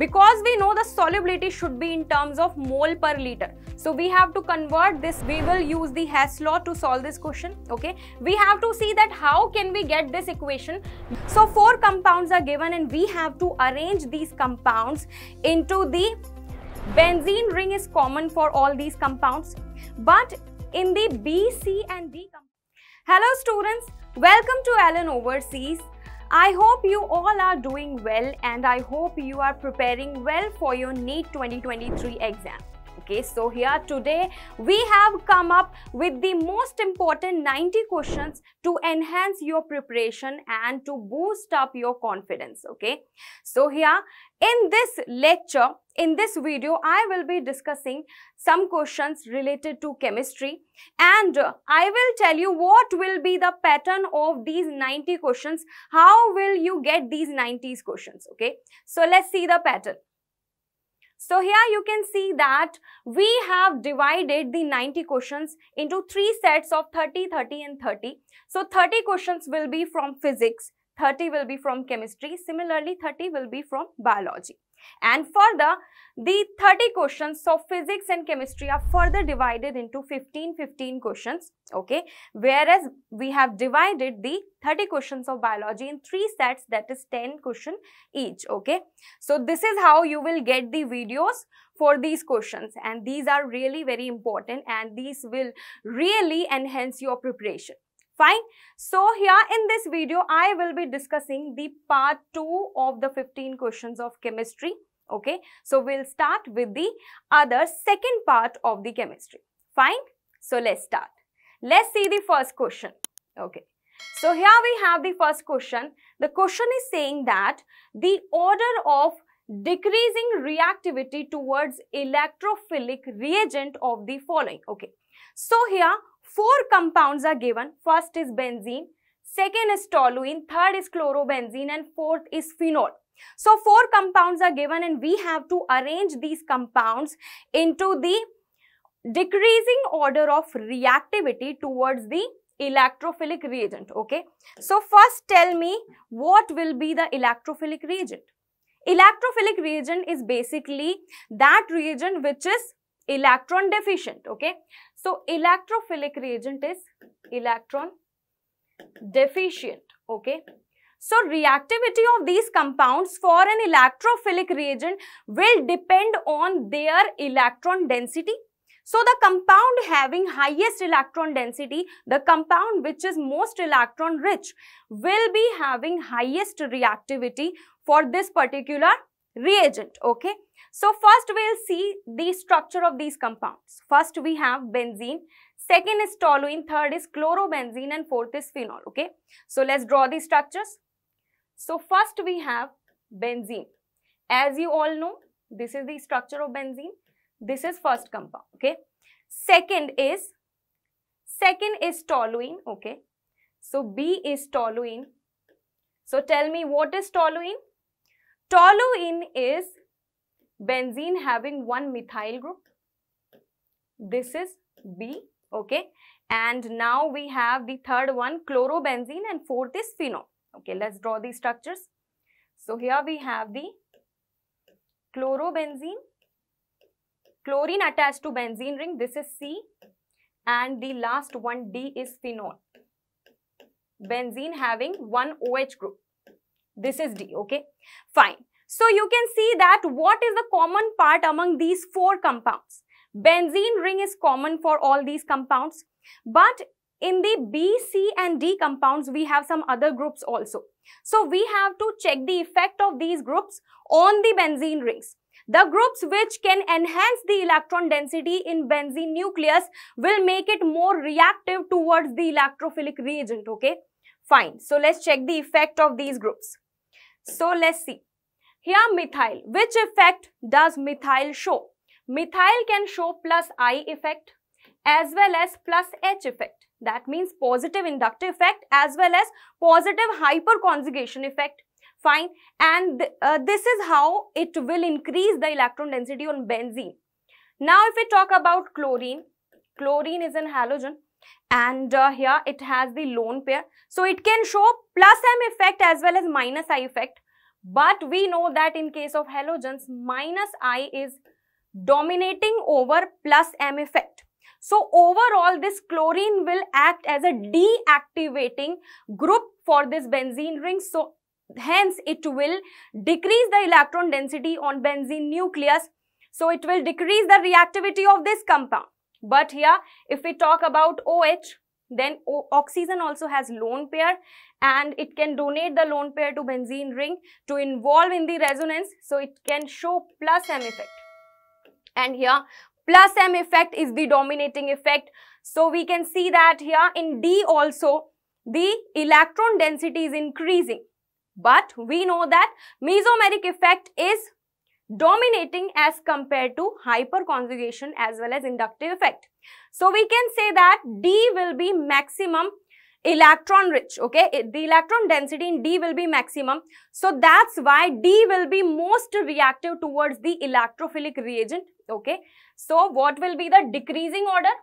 Because we know the solubility should be in terms of mole per liter. So we have to convert this. We will use the Hess law to solve this question. Okay. We have to see that how can we get this equation. So 4 compounds are given and we have to arrange these compounds into the benzene ring is common for all these compounds. But in the B, C and D compounds. Hello students, welcome to Alan Overseas. I hope you all are doing well and I hope you are preparing well for your NEET 2023 exam. Okay, so here today we have come up with the most important 90 questions to enhance your preparation and to boost up your confidence. Okay, so here in this lecture, in this video, I will be discussing some questions related to chemistry and I will tell you what will be the pattern of these 90 questions. How will you get these 90 questions? Okay, so let's see the pattern. So here you can see that we have divided the 90 questions into 3 sets of 30, 30 and 30. So 30 questions will be from physics, 30 will be from chemistry, similarly 30 will be from biology. And further, the 30 questions of physics and chemistry are further divided into 15 questions, okay, whereas we have divided the 30 questions of biology in 3 sets, that is 10 questions each, okay. So this is how you will get the videos for these questions and these are really very important and these will really enhance your preparation. Fine. So here in this video, I will be discussing the part 2 of the 15 questions of chemistry. Okay. So we'll start with the other second part of the chemistry. Fine. So let's start. Let's see the first question. Okay. So here we have the first question. The question is saying that the order of decreasing reactivity towards electrophilic reagent of the following. Okay. So here 4 compounds are given. First is benzene, second is toluene, third is chlorobenzene and fourth is phenol. So 4 compounds are given and we have to arrange these compounds into the decreasing order of reactivity towards the electrophilic reagent. Okay. So first tell me what will be the electrophilic reagent. Electrophilic reagent is basically that reagent which is electron deficient. Okay. So electrophilic reagent is electron deficient. Okay. So reactivity of these compounds for an electrophilic reagent will depend on their electron density. So the compound having highest electron density, the compound which is most electron rich will be having highest reactivity for this particular reagent. Okay. So first we'll see the structure of these compounds. First we have benzene, second is toluene, third is chlorobenzene and fourth is phenol. Okay. So let's draw the structures. So first we have benzene. As you all know, this is the structure of benzene. This is first compound. Okay. Second is toluene. Okay. So B is toluene. So tell me what is toluene? Toluene is benzene having one methyl group. This is B. Okay. And now we have the third one, chlorobenzene, and fourth is phenol. Okay. Let's draw these structures. So here we have the chlorobenzene, chlorine attached to benzene ring. This is C. And the last one, D, is phenol. Benzene having one OH group. This is D. Okay. Fine. So you can see that what is the common part among these 4 compounds. Benzene ring is common for all these compounds. But in the B, C and D compounds, we have some other groups also. So we have to check the effect of these groups on the benzene rings. The groups which can enhance the electron density in benzene nucleus will make it more reactive towards the electrophilic reagent. Okay. Fine. So let's check the effect of these groups. So let's see. Here methyl, which effect does methyl show? Methyl can show plus I effect as well as plus H effect. That means positive inductive effect as well as positive hyperconjugation effect. Fine. And this is how it will increase the electron density on benzene. Now if we talk about chlorine, chlorine is an halogen and here it has the lone pair. So it can show plus M effect as well as minus I effect. But we know that in case of halogens, minus I is dominating over plus M effect. So overall, this chlorine will act as a deactivating group for this benzene ring. So hence it will decrease the electron density on benzene nucleus. So it will decrease the reactivity of this compound. But here, if we talk about OH, then oxygen also has lone pair, and it can donate the lone pair to benzene ring to involve in the resonance. So it can show plus M effect. And here plus M effect is the dominating effect. So we can see that here in D also the electron density is increasing. But we know that mesomeric effect is dominating as compared to hyperconjugation as well as inductive effect. So we can say that D will be maximum electron rich, okay? The electron density in D will be maximum. So that's why D will be most reactive towards the electrophilic reagent, okay? So what will be the decreasing order?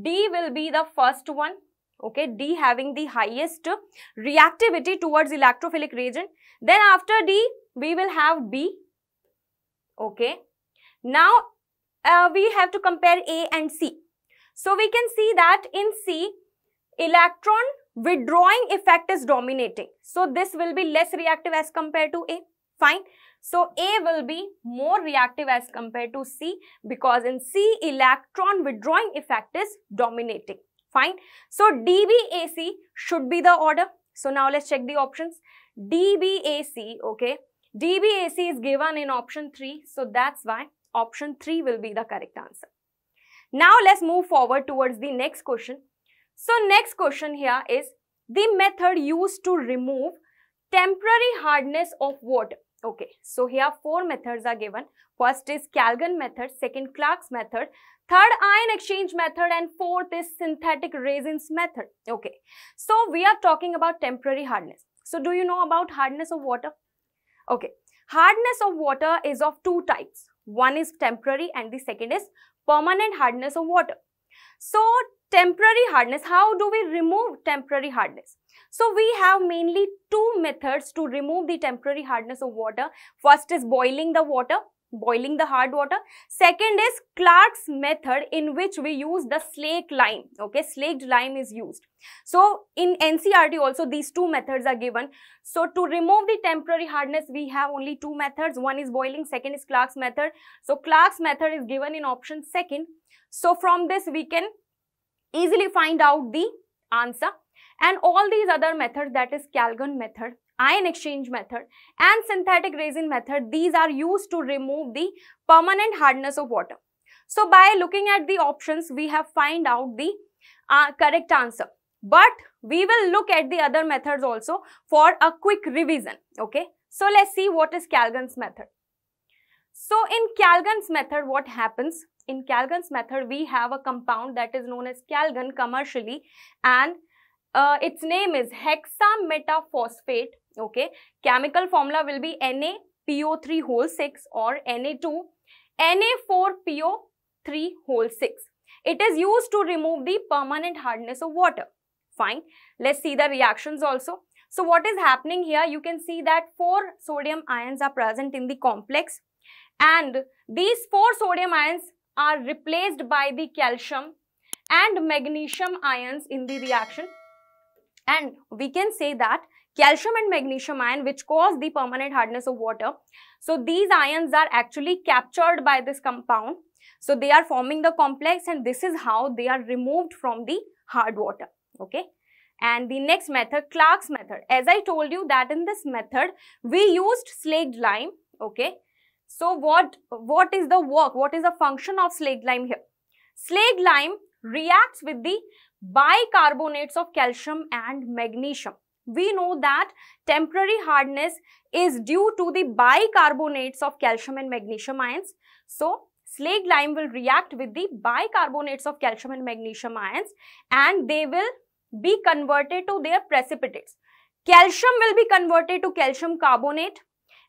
D will be the first one, okay? D having the highest reactivity towards electrophilic reagent. Then after D, we will have B, okay? Now we have to compare A and C. So we can see that in C, electron withdrawing effect is dominating. So this will be less reactive as compared to A. Fine. So A will be more reactive as compared to C, because in C, electron withdrawing effect is dominating. Fine. So DBAC should be the order. So now let's check the options. DBAC, okay. DBAC is given in option 3. So that's why option 3 will be the correct answer. Now let's move forward towards the next question. So next question here is the method used to remove temporary hardness of water. Okay, so here 4 methods are given. First is Calgon method, second Clark's method, third ion exchange method, and fourth is synthetic resins method. Okay, so we are talking about temporary hardness. So do you know about hardness of water? Okay, hardness of water is of 2 types. One is temporary and the second is permanent hardness of water. So temporary hardness, how do we remove temporary hardness? So we have mainly 2 methods to remove the temporary hardness of water. First is boiling the water, boiling the hard water. Second is Clark's method, in which we use the slaked lime. Okay, slaked lime is used. So in NCERT also these 2 methods are given. So to remove the temporary hardness, we have only 2 methods. One is boiling, second is Clark's method. So Clark's method is given in option 2nd. So from this we can easily find out the answer. And all these other methods, that is Calgon method, ion exchange method and synthetic resin method, these are used to remove the permanent hardness of water. So by looking at the options, we have find out the correct answer. But we will look at the other methods also for a quick revision. Okay, so let's see what is Calgon's method. So in Calgon's method, what happens? In Calgon's method, we have a compound that is known as Calgon commercially, and its name is hexametaphosphate. Okay, chemical formula will be NaPO3(6) or Na2NA4PO3(6). It is used to remove the permanent hardness of water. Fine. Let's see the reactions also. So what is happening here? You can see that 4 sodium ions are present in the complex, and these 4 sodium ions are replaced by the calcium and magnesium ions in the reaction. And we can say that calcium and magnesium ion, which cause the permanent hardness of water, so these ions are actually captured by this compound. So they are forming the complex, and this is how they are removed from the hard water. Okay. And the next method, Clark's method. As I told you that in this method, we used slaked lime. Okay. So what is the work? What is the function of slaked lime here? Slaked lime reacts with the bicarbonates of calcium and magnesium. We know that temporary hardness is due to the bicarbonates of calcium and magnesium ions. So slaked lime will react with the bicarbonates of calcium and magnesium ions, and they will be converted to their precipitates. Calcium will be converted to calcium carbonate,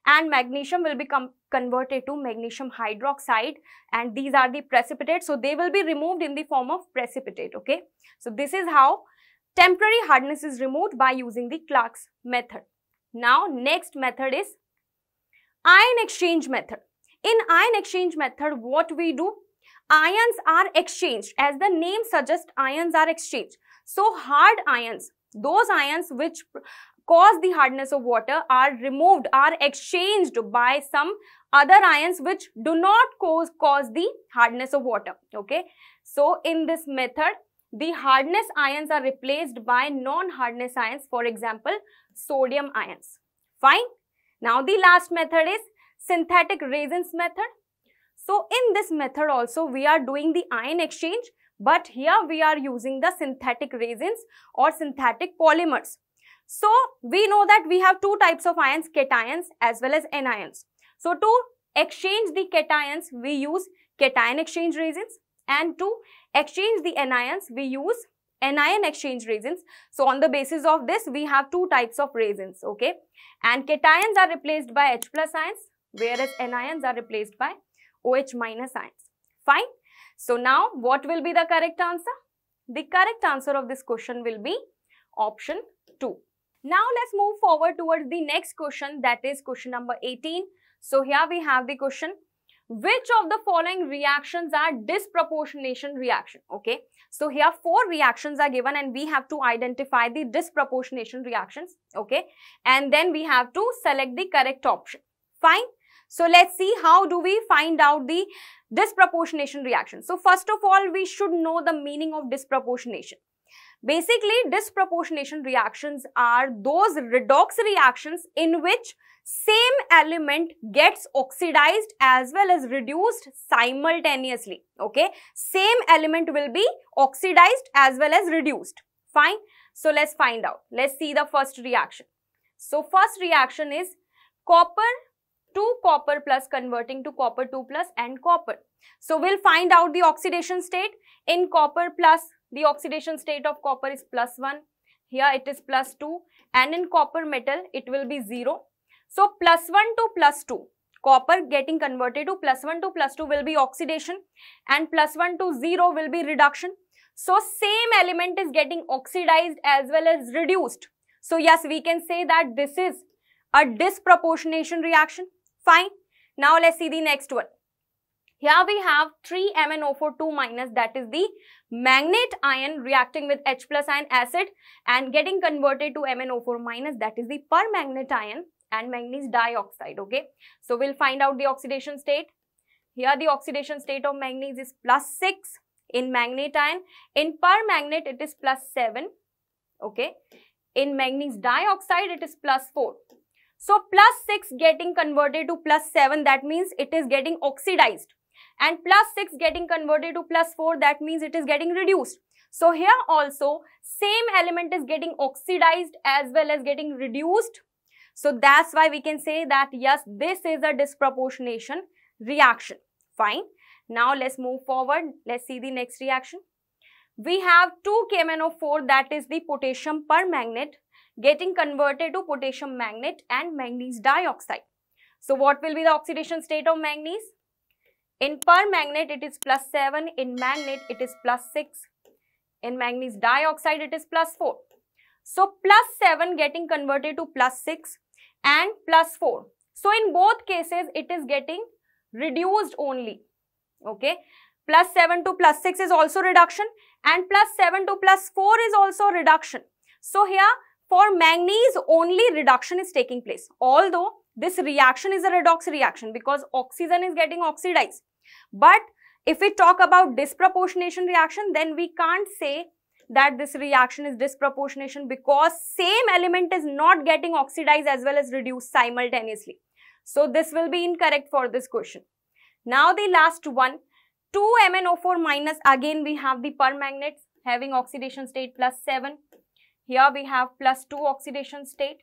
and magnesium will be converted to magnesium hydroxide, and these are the precipitates. So they will be removed in the form of precipitate. Okay, so this is how temporary hardness is removed by using the Clark's method. Now next method is ion exchange method. In ion exchange method, what we do? Ions are exchanged. As the name suggests, ions are exchanged. So hard ions, those ions which cause the hardness of water, are removed, are exchanged by some other ions which do not cause the hardness of water. Okay. So in this method, the hardness ions are replaced by non-hardness ions, for example, sodium ions. Fine. Now the last method is synthetic resins method. So in this method also we are doing the ion exchange, but here we are using the synthetic resins or synthetic polymers. So we know that we have two types of ions, cations as well as anions. So to exchange the cations we use cation exchange resins, and to exchange the anions we use anion exchange resins. So on the basis of this we have two types of resins, okay, and cations are replaced by H plus ions, whereas anions are replaced by OH minus ions. Fine. So now what will be the correct answer? The correct answer of this question will be option 2. Now let's move forward towards the next question, that is question number 18. So here we have the question, which of the following reactions are disproportionation reaction? Okay, so here 4 reactions are given and we have to identify the disproportionation reactions, okay, and then we have to select the correct option. Fine. So let's see how do we find out the disproportionation reaction. So first of all, we should know the meaning of disproportionation. Basically, disproportionation reactions are those redox reactions in which same element gets oxidized as well as reduced simultaneously. Okay, same element will be oxidized as well as reduced. Fine. So let's find out. Let's see the first reaction. So first reaction is copper to copper plus converting to copper 2 plus and copper. So we'll find out the oxidation state. In copper plus, the oxidation state of copper is +1. Here it is +2, and in copper metal it will be 0. So +1 to +2, copper getting converted to +1 to +2 will be oxidation, and +1 to 0 will be reduction. So same element is getting oxidized as well as reduced. So yes, we can say that this is a disproportionation reaction. Fine. Now let's see the next one. Here we have 3MnO4 minus, that is the magnate ion reacting with H plus ion acid and getting converted to MnO4 minus, that is the permanganate ion and manganese dioxide. Okay, so we'll find out the oxidation state. Here the oxidation state of manganese is +6 in magnate ion. In permanganate it is +7. Okay, in manganese dioxide it is +4. So +6 getting converted to +7, that means it is getting oxidized, and +6 getting converted to +4, that means it is getting reduced. So here also same element is getting oxidized as well as getting reduced. So that's why we can say that yes, this is a disproportionation reaction. Fine. Now let's move forward. Let's see the next reaction. We have 2KMnO4, that is the potassium permanganate, getting converted to potassium magnate and manganese dioxide. So what will be the oxidation state of manganese? In permanganate it is +7, in magnate it is +6, in manganese dioxide it is +4. So +7 getting converted to +6 and +4. So in both cases it is getting reduced only. Okay, +7 to +6 is also reduction, and +7 to +4 is also reduction. So here for manganese only reduction is taking place, although this reaction is a redox reaction because oxygen is getting oxidized. But if we talk about disproportionation reaction, then we can't say that this reaction is disproportionation because same element is not getting oxidized as well as reduced simultaneously. So this will be incorrect for this question. Now the last one, 2MnO4 minus, again we have the permanganates having oxidation state +7. Here we have +2 oxidation state,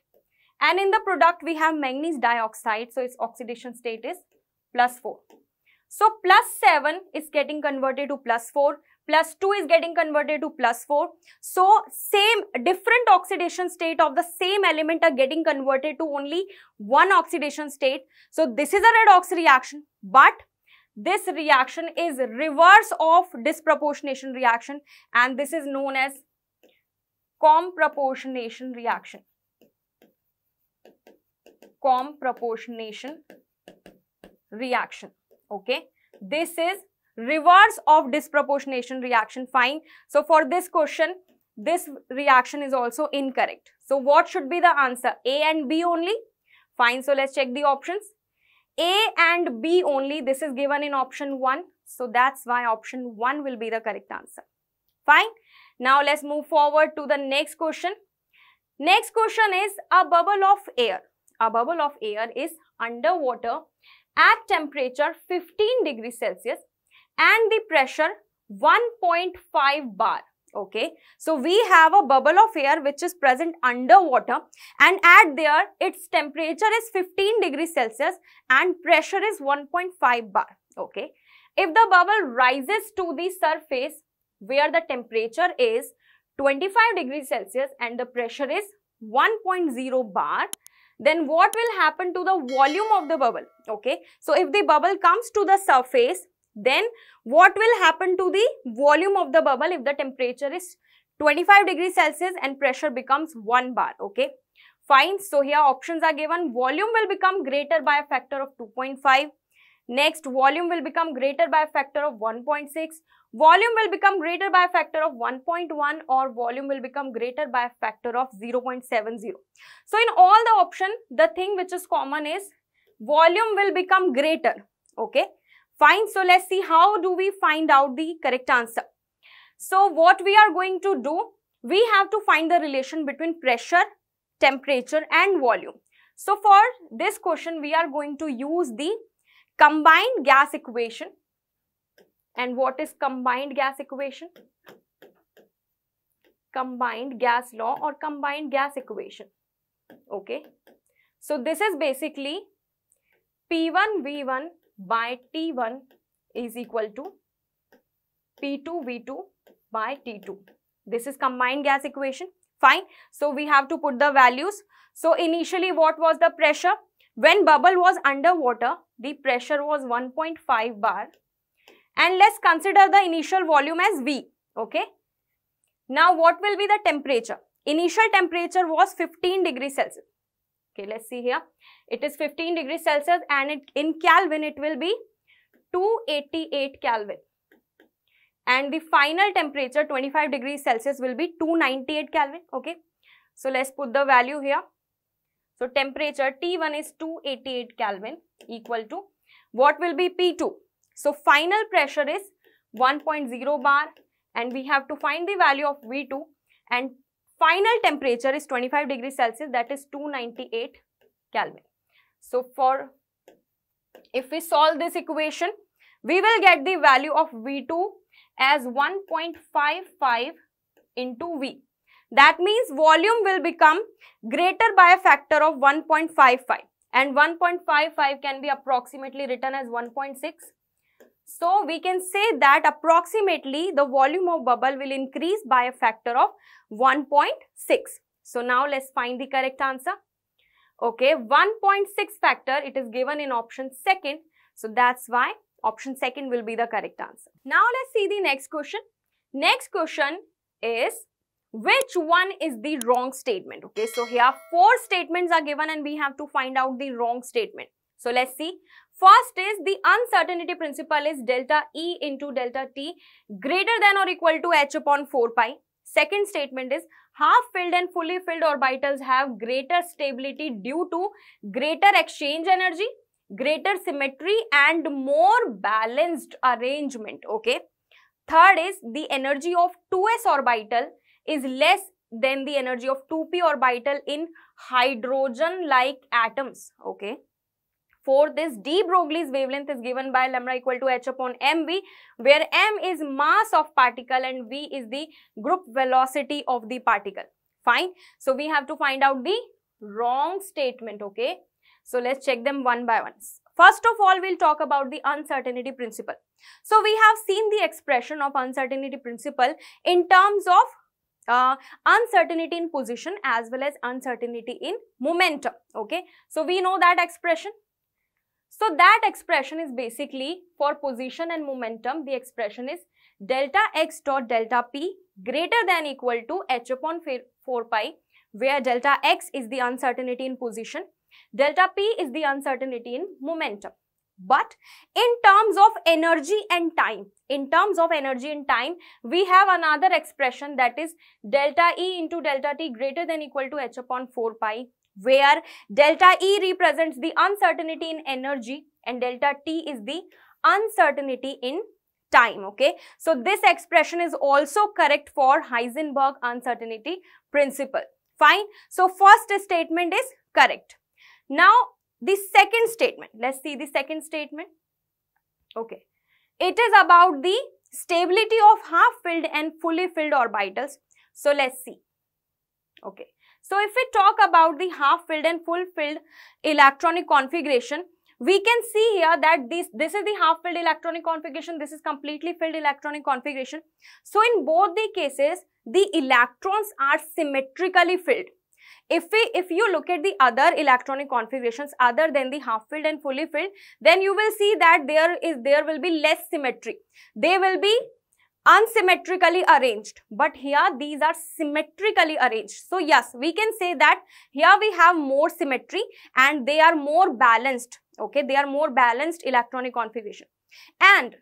and in the product we have manganese dioxide, so its oxidation state is +4. So +7 is getting converted to +4, +2 is getting converted to +4. So same different oxidation state of the same element are getting converted to only one oxidation state. So this is a redox reaction, but this reaction is reverse of disproportionation reaction, and this is known as comproportionation reaction. comproportionation reaction. Okay, this is reverse of disproportionation reaction. Fine. So for this question, this reaction is also incorrect. So what should be the answer? A and B only? Fine. So let's check the options. A and B only. This is given in option 1. So that's why option 1 will be the correct answer. Fine. Now let's move forward to the next question. Next question is a bubble of air. A bubble of air is underwater at temperature 15 degrees Celsius and the pressure 1.5 bar. Okay, so we have a bubble of air which is present underwater, and at there its temperature is 15 degrees Celsius and pressure is 1.5 bar. Okay, if the bubble rises to the surface where the temperature is 25 degrees Celsius and the pressure is 1.0 bar, then what will happen to the volume of the bubble? Okay, so if the bubble comes to the surface, then what will happen to the volume of the bubble if the temperature is 25 degrees Celsius and pressure becomes 1 bar? Okay, fine. So here options are given. Volume will become greater by a factor of 2.5. Next, volume will become greater by a factor of 1.6. Volume will become greater by a factor of 1.1, or volume will become greater by a factor of 0.70. So in all the option, the thing which is common is volume will become greater. Okay, fine. So let's see how do we find out the correct answer. So what we are going to do, we have to find the relation between pressure, temperature and volume. So for this question, we are going to use the combined gas equation. And what is combined gas equation? Combined gas law or combined gas equation. Okay, so this is basically P1V1 by T1 is equal to P2V2 by T2. This is combined gas equation. Fine. So we have to put the values. So initially what was the pressure? When bubble was underwater, the pressure was 1.5 bar. And let's consider the initial volume as V. Okay. Now what will be the temperature? Initial temperature was 15 degrees Celsius. Okay, let's see here. It is 15 degrees Celsius and in Kelvin it will be 288 Kelvin. And the final temperature 25 degrees Celsius will be 298 Kelvin. Okay. So let's put the value here. So temperature T1 is 288 Kelvin equal to what will be P2? So final pressure is 1.0 bar and we have to find the value of V2, and final temperature is 25 degrees Celsius, that is 298 Kelvin. So if we solve this equation, we will get the value of V2 as 1.55 into V. That means volume will become greater by a factor of 1.55, and 1.55 can be approximately written as 1.6. So we can say that approximately the volume of bubble will increase by a factor of 1.6. So now let's find the correct answer. Okay, 1.6 factor, it is given in option second. So that's why option second will be the correct answer. Now let's see the next question. Next question is, which one is the wrong statement? Okay, so here 4 statements are given and we have to find out the wrong statement. So let's see. First is the uncertainty principle is delta E into delta T greater than or equal to H upon 4 pi. Second statement is half filled and fully filled orbitals have greater stability due to greater exchange energy, greater symmetry and more balanced arrangement. Okay. Third is the energy of 2s orbital is less than the energy of 2p orbital in hydrogen-like atoms. Okay. Fourth is de Broglie's wavelength is given by lambda equal to h upon mv, where m is mass of particle and v is the group velocity of the particle. Fine. So we have to find out the wrong statement. Okay. So let's check them one by one. First of all, we'll talk about the uncertainty principle. So we have seen the expression of uncertainty principle in terms of uncertainty in position as well as uncertainty in momentum. Okay. So we know that expression. So that expression is basically for position and momentum. The expression is delta x dot delta p greater than equal to h upon 4 pi, where delta x is the uncertainty in position Delta P is the uncertainty in momentum. But in terms of energy and time, we have another expression, that is delta E into delta T greater than equal to h upon 4 pi, where delta E represents the uncertainty in energy and delta T is the uncertainty in time. Okay, so this expression is also correct for Heisenberg uncertainty principle. Fine. So first statement is correct. Now the second statement, let's see the second statement. Okay, it is about the stability of half-filled and fully filled orbitals. So let's see. Okay, so if we talk about the half-filled and full-filled electronic configuration, we can see here that this is the half-filled electronic configuration, this is completely filled electronic configuration. So in both the cases, the electrons are symmetrically filled. If you look at the other electronic configurations other than the half-filled and fully filled, then you will see that there will be less symmetry. They will be unsymmetrically arranged, but here these are symmetrically arranged. So yes, we can say that here we have more symmetry and they are more balanced. Okay, they are more balanced electronic configuration. And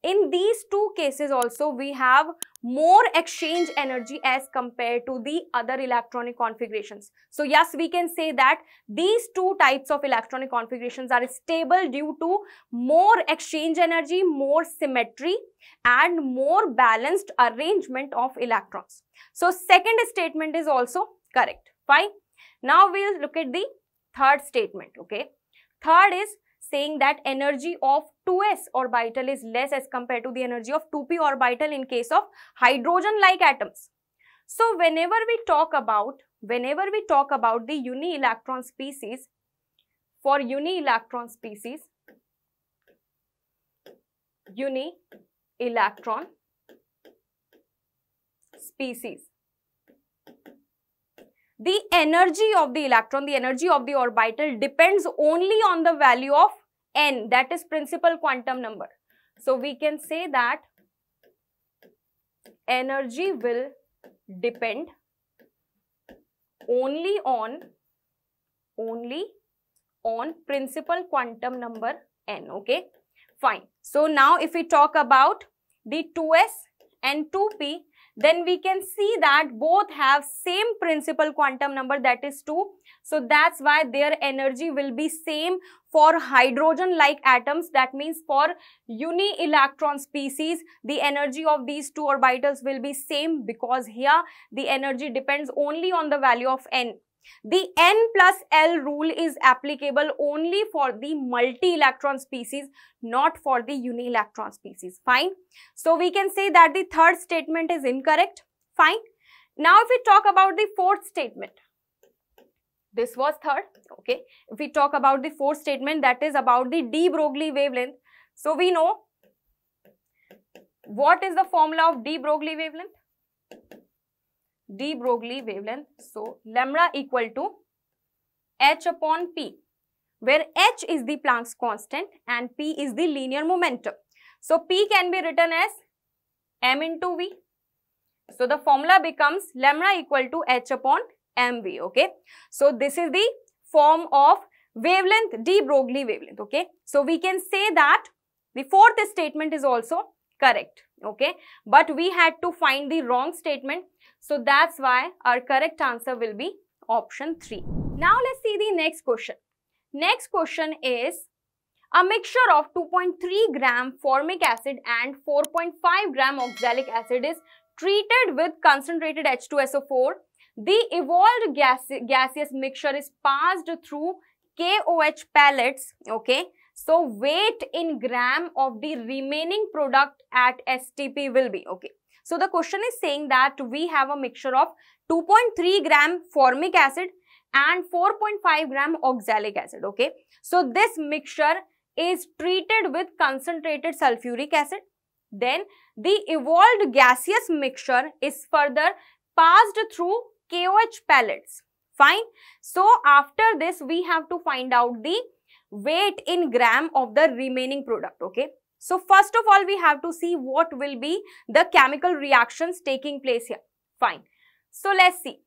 in these two cases also we have more exchange energy as compared to the other electronic configurations. So yes, we can say that these two types of electronic configurations are stable due to more exchange energy, more symmetry and more balanced arrangement of electrons. So second statement is also correct. Fine. Now we'll look at the third statement. Okay, third is saying that energy of 2s orbital is less as compared to the energy of 2p orbital in case of hydrogen-like atoms. So whenever we talk about the uni-electron species, for uni-electron species, the energy of the electron, the energy of the orbital depends only on the value of n, that is principal quantum number. So we can say that energy will depend only on principal quantum number n. Okay, fine. So now if we talk about the 2s and 2p, then we can see that both have same principal quantum number, that is 2. So that's why their energy will be same for hydrogen-like atoms. That means for uni-electron species, the energy of these two orbitals will be same, because here the energy depends only on the value of n. The n plus L rule is applicable only for the multi-electron species, not for the uni-electron species. Fine. So we can say that the third statement is incorrect. Fine. Now if we talk about the fourth statement, this was third. Okay. If we talk about the fourth statement, that is about the de Broglie wavelength. So we know what is the formula of de Broglie wavelength? De Broglie wavelength. So lambda equal to h upon p, where h is the Planck's constant and p is the linear momentum. So p can be written as m into v. So the formula becomes lambda equal to h upon mv. Okay, so this is the form of wavelength, de Broglie wavelength. Okay, so we can say that the fourth statement is also correct. Okay, but we had to find the wrong statement. So that's why our correct answer will be option 3. Now let's see the next question. Next question is a mixture of 2.3 gram formic acid and 4.5 gram oxalic acid is treated with concentrated H2SO4. The evolved gaseous mixture is passed through KOH pellets. Okay, so weight in gram of the remaining product at STP will be. Okay, so the question is saying that we have a mixture of 2.3 gram formic acid and 4.5 gram oxalic acid. Okay, so this mixture is treated with concentrated sulfuric acid. Then the evolved gaseous mixture is further passed through KOH pellets. Fine. So after this we have to find out the weight in gram of the remaining product. Okay, so first of all we have to see what will be the chemical reactions taking place here. Fine. So let's see.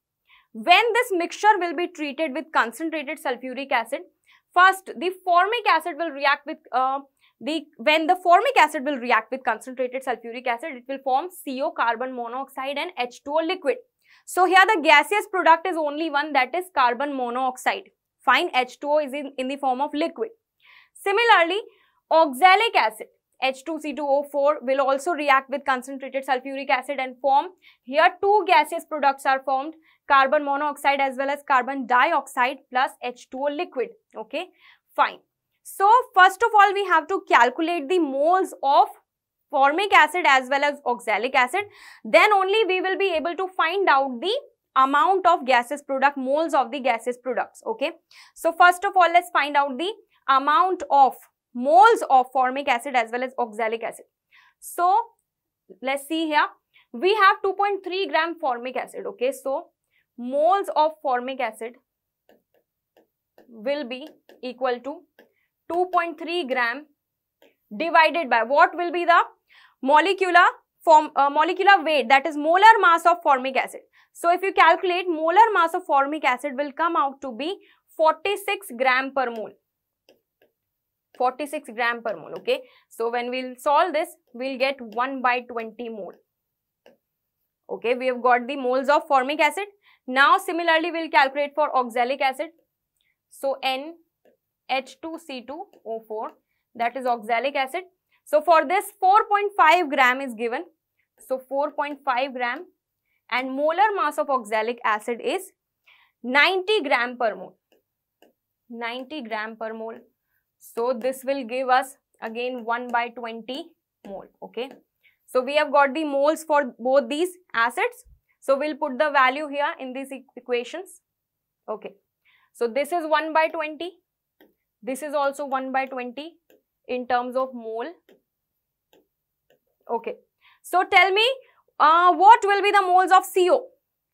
when this mixture will be treated with concentrated sulfuric acid, first the formic acid will react with when the formic acid will react with concentrated sulfuric acid, it will form CO, carbon monoxide and H2O liquid. So here the gaseous product is only one, that is carbon monoxide. Fine, H2O is in the form of liquid. Similarly, oxalic acid, H2C2O4, will also react with concentrated sulfuric acid and form, here two gaseous products are formed, carbon monoxide as well as carbon dioxide plus H2O liquid. Okay, fine. So first of all, we have to calculate the moles of formic acid as well as oxalic acid. Then only we will be able to find out the amount of gaseous product, moles of the gaseous products. Okay, so first of all, let's find out the amount of moles of formic acid as well as oxalic acid. So let's see here, we have 2.3 gram formic acid. Okay, so moles of formic acid will be equal to 2.3 gram divided by what will be the molecular weight, that is molar mass of formic acid. So if you calculate, molar mass of formic acid will come out to be 46 gram per mole. 46 gram per mole. Okay, so when we'll solve this, we'll get 1/20 mole. Okay, we have got the moles of formic acid. Now similarly, we'll calculate for oxalic acid. So NH2C2O4, that is oxalic acid. So for this 4.5 gram is given. So 4.5 gram, and molar mass of oxalic acid is 90 gram per mole. 90 gram per mole. So this will give us again 1/20 mole. Okay, so we have got the moles for both these acids. So we'll put the value here in these equations. Okay, so this is 1/20. This is also 1/20 in terms of mole. Okay, so tell me what will be the moles of CO?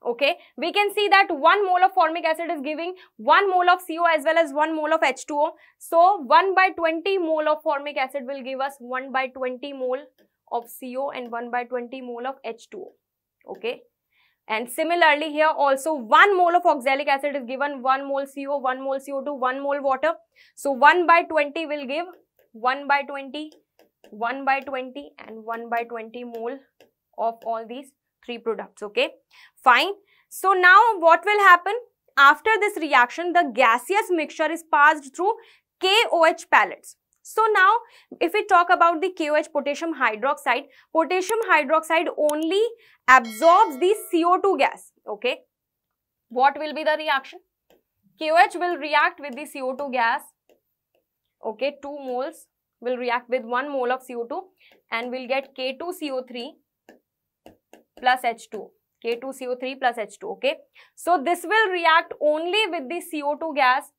Okay, we can see that 1 mole of formic acid is giving 1 mole of CO as well as 1 mole of H2O. So 1/20 mole of formic acid will give us 1/20 mole of CO and 1/20 mole of H2O. Okay, and similarly here also 1 mole of oxalic acid is given, 1 mole CO, 1 mole CO2, 1 mole water. So 1/20 will give 1/20, 1/20 and 1/20 mole of all these three products. Okay, fine. So now what will happen? After this reaction, the gaseous mixture is passed through KOH pellets. So now if we talk about the KOH, potassium hydroxide only absorbs the CO2 gas. Okay, what will be the reaction? KOH will react with the CO2 gas. Okay, 2 moles will react with 1 mole of CO2 and we'll get K2CO3 plus H2O. K2CO3 plus H2O. Okay, so this will react only with the CO2 gas,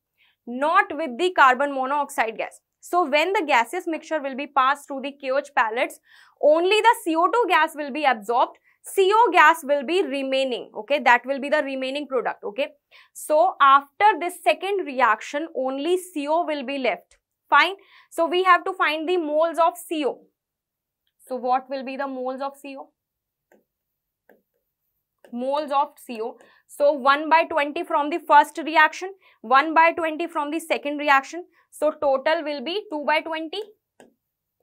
not with the carbon monoxide gas. So when the gaseous mixture will be passed through the KOH pellets, only the CO2 gas will be absorbed, CO gas will be remaining. Okay, that will be the remaining product. Okay, so after this second reaction, only CO will be left. Fine. So we have to find the moles of CO. So what will be the moles of CO? Moles of CO. So 1/20 from the first reaction, 1/20 from the second reaction. So total will be 2/20.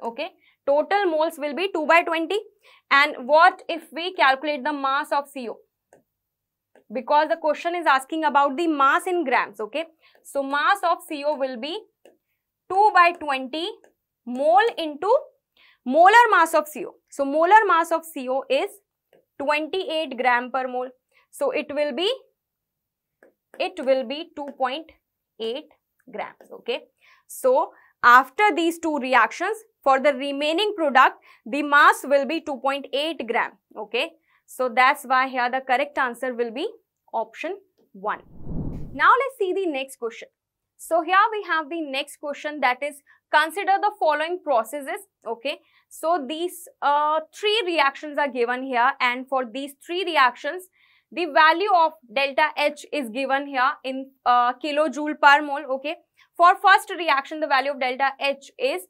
Okay, total moles will be 2/20. And what if we calculate the mass of CO? Because the question is asking about the mass in grams. Okay, so mass of CO will be 2/20 mole into molar mass of CO. So molar mass of CO is 28 gram per mole. So it will be 2.8 grams. Okay, so after these two reactions, for the remaining product, the mass will be 2.8 gram. Okay, so that's why here the correct answer will be option 1. Now let's see the next question. So here we have the next question, that is, consider the following processes. Okay, so these 3 reactions are given here, and for these 3 reactions, the value of delta H is given here in kilojoule per mole. Okay, for first reaction, the value of delta H is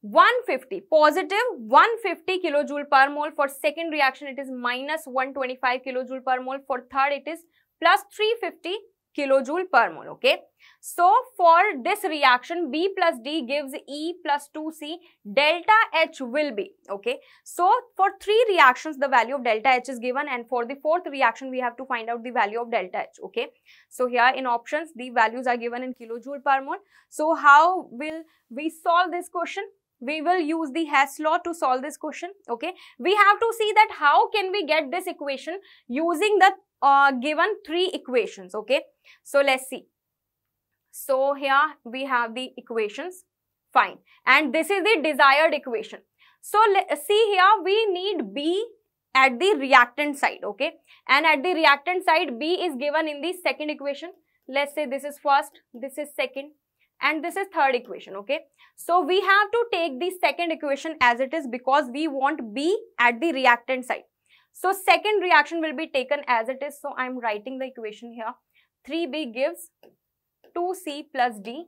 150, positive 150 kilojoule per mole. For second reaction, it is minus 125 kilojoule per mole. For third, it is plus 350 kilojoule per mole. Okay. So for this reaction, B plus D gives E plus 2C. Delta H will be, okay. So for 3 reactions, the value of delta H is given, and for the 4th reaction, we have to find out the value of delta H, okay. So here in options, the values are given in kilojoule per mole. So how will we solve this question? We will use the Hess law to solve this question, okay. We have to see that how can we get this equation using the given 3 equations, okay. So let's see. So here we have the equations, fine, and this is the desired equation. So let's see here, we need B at the reactant side, okay, and at the reactant side B is given in the second equation. Let's say this is first, this is second, and this is third equation, okay. So we have to take the second equation as it is because we want B at the reactant side. So second reaction will be taken as it is. So I am writing the equation here. 3B gives 2C plus D,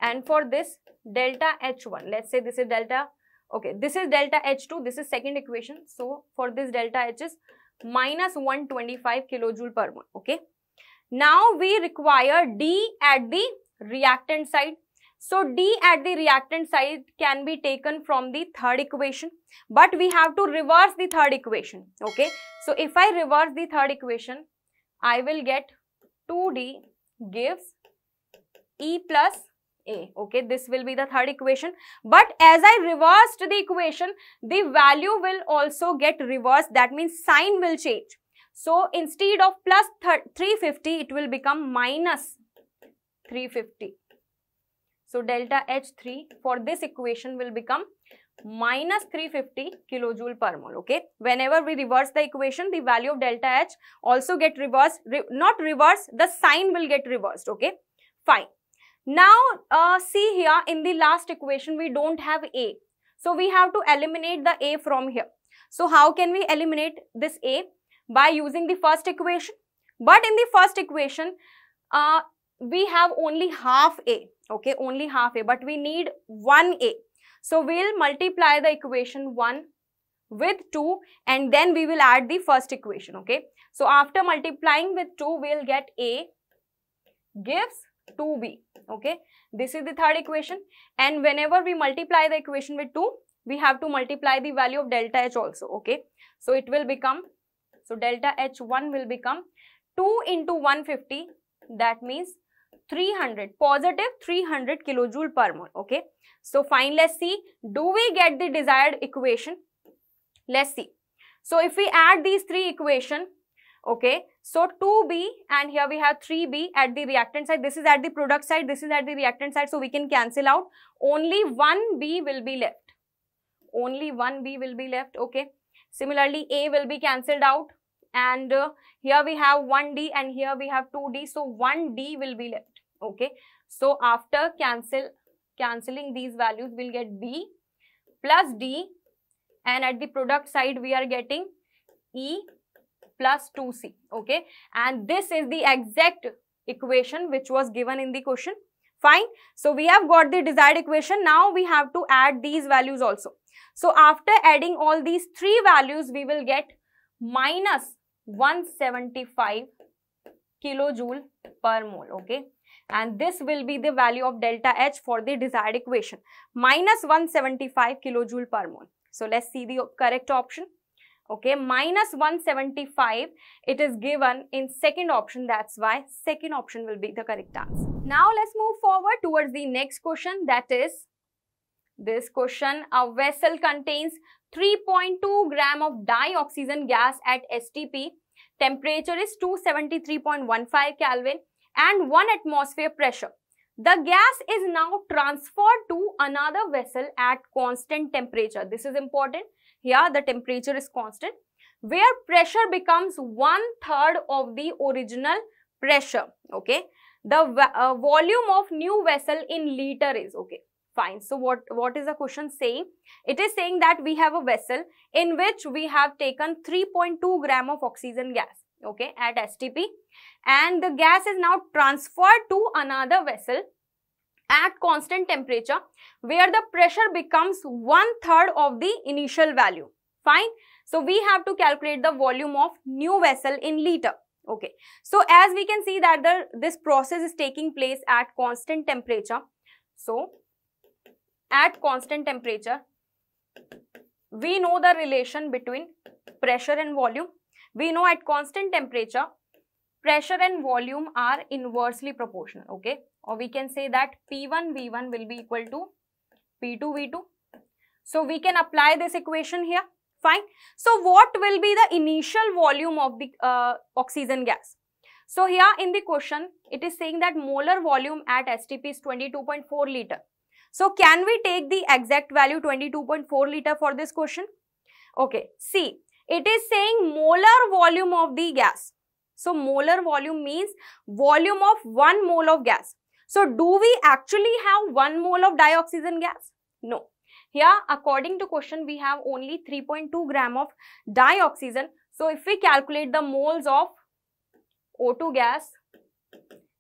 and for this delta H1, let's say this is delta, okay, this is delta H2, this is second equation. So for this delta H is minus 125 kilojoule per mole, okay. Now we require D at the reactant side. So D at the reactant side can be taken from the third equation, but we have to reverse the third equation, okay. So if I reverse the third equation, I will get 2D gives E plus A, okay. This will be the third equation, but as I reversed the equation, the value will also get reversed. That means sign will change. So instead of plus 350, it will become minus 350. So delta H3 for this equation will become minus 350 kilojoule per mole, okay. Whenever we reverse the equation, the value of delta H also get reversed, not reversed, the sign will get reversed, okay, fine. Now see here in the last equation we don't have A, so we have to eliminate the A from here. So how can we eliminate this A? By using the first equation, but in the first equation we have only half A, okay, only half A, but we need 1 A. So we'll multiply the equation 1 with 2 and then we will add the first equation, okay. So after multiplying with 2, we'll get A gives 2B, okay. This is the third equation, and whenever we multiply the equation with 2, we have to multiply the value of delta H also, okay. So it will become, so delta H1 will become 2 into 150, that means 300, positive 300 kilojoule per mole, okay. So fine, let's see, do we get the desired equation? Let's see. So if we add these 3 equations, okay, so 2B and here we have 3B at the reactant side, this is at the product side, this is at the reactant side, so we can cancel out, only 1B will be left, only 1B will be left, okay. Similarly, A will be cancelled out, and here we have 1D and here we have 2D, so 1D will be left, okay. So after cancelling these values, we'll get B plus D, and at the product side we are getting E plus 2C, okay, and this is the exact equation which was given in the question, fine. So we have got the desired equation. Now we have to add these values also. So after adding all these 3 values, we will get minus 175 kilojoule per mole, okay, and this will be the value of delta H for the desired equation, minus 175 kilojoule per mole. So let's see the correct option. Okay, minus 175, it is given in second option, that's why second option will be the correct answer. Now let's move forward towards the next question, that is this question. A vessel contains 3.2 gram of dioxygen gas at STP, temperature is 273.15 Kelvin and 1 atmosphere pressure. The gas is now transferred to another vessel at constant temperature. This is important. Here the temperature is constant, where pressure becomes 1/3 of the original pressure, okay. The volume of new vessel in liter is, okay, fine. So what is the question saying? It is saying that we have a vessel in which we have taken 3.2 gram of oxygen gas, okay, at STP, and the gas is now transferred to another vessel at constant temperature, where the pressure becomes 1/3 of the initial value, fine. So we have to calculate the volume of new vessel in liter, Okay, so as we can see that this process is taking place at constant temperature. So at constant temperature, we know the relation between pressure and volume. We know at constant temperature, pressure and volume are inversely proportional, okay? Or we can say that P1 V1 will be equal to P2 V2. So we can apply this equation here. Fine. So what will be the initial volume of the oxygen gas? So here in the question, it is saying that molar volume at STP is 22.4 liter. So can we take the exact value 22.4 liter for this question? Okay, see, it is saying molar volume of the gas. So molar volume means volume of 1 mole of gas. So do we actually have 1 mole of dioxygen gas? No. Here, according to question, we have only 3.2 gram of dioxygen. So if we calculate the moles of O2 gas,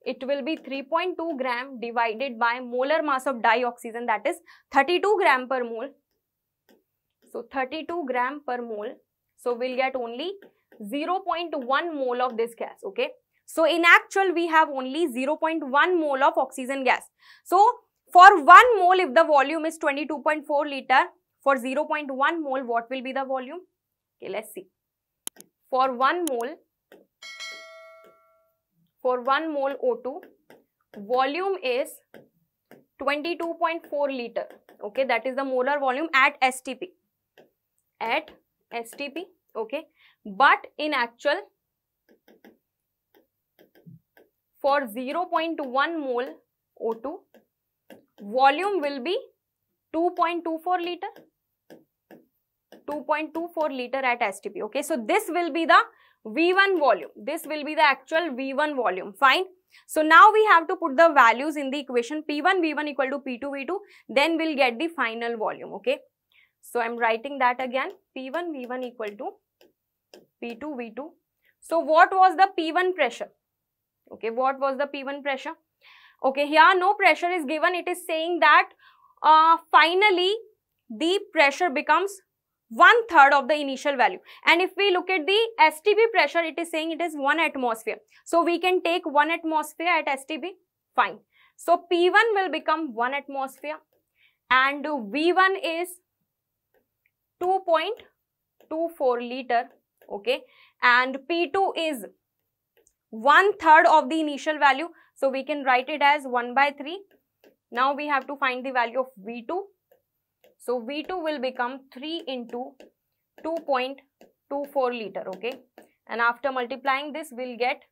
it will be 3.2 gram divided by molar mass of dioxygen, that is 32 gram per mole. So 32 gram per mole. So we'll get only 0.1 mole of this gas, okay? So in actual, we have only 0.1 mole of oxygen gas. So for 1 mole, if the volume is 22.4 liter, for 0.1 mole, what will be the volume? Okay, let's see. For 1 mole O2, volume is 22.4 liter. Okay, that is the molar volume at STP. At STP, okay. But in actual, for 0.1 mole O2, volume will be 2.24 liter. 2.24 liter at STP. Okay, so this will be the V1 volume. This will be the actual V1 volume. Fine. So now we have to put the values in the equation. P1 V1 equal to P2 V2. Then we'll get the final volume. Okay. So I'm writing that again. P1 V1 equal to P2 V2. So what was the P1 pressure? Okay, what was the P1 pressure? Okay, here no pressure is given. It is saying that finally the pressure becomes 1/3 of the initial value. And if we look at the STP pressure, it is saying it is 1 atmosphere. So we can take 1 atmosphere at STP. Fine. So P1 will become 1 atmosphere and V1 is 2.24 liter. Okay. And P2 is 1/3 of the initial value. So we can write it as 1/3. Now we have to find the value of V2. So V2 will become 3 into 2.24 liter, okay. And after multiplying this, we'll get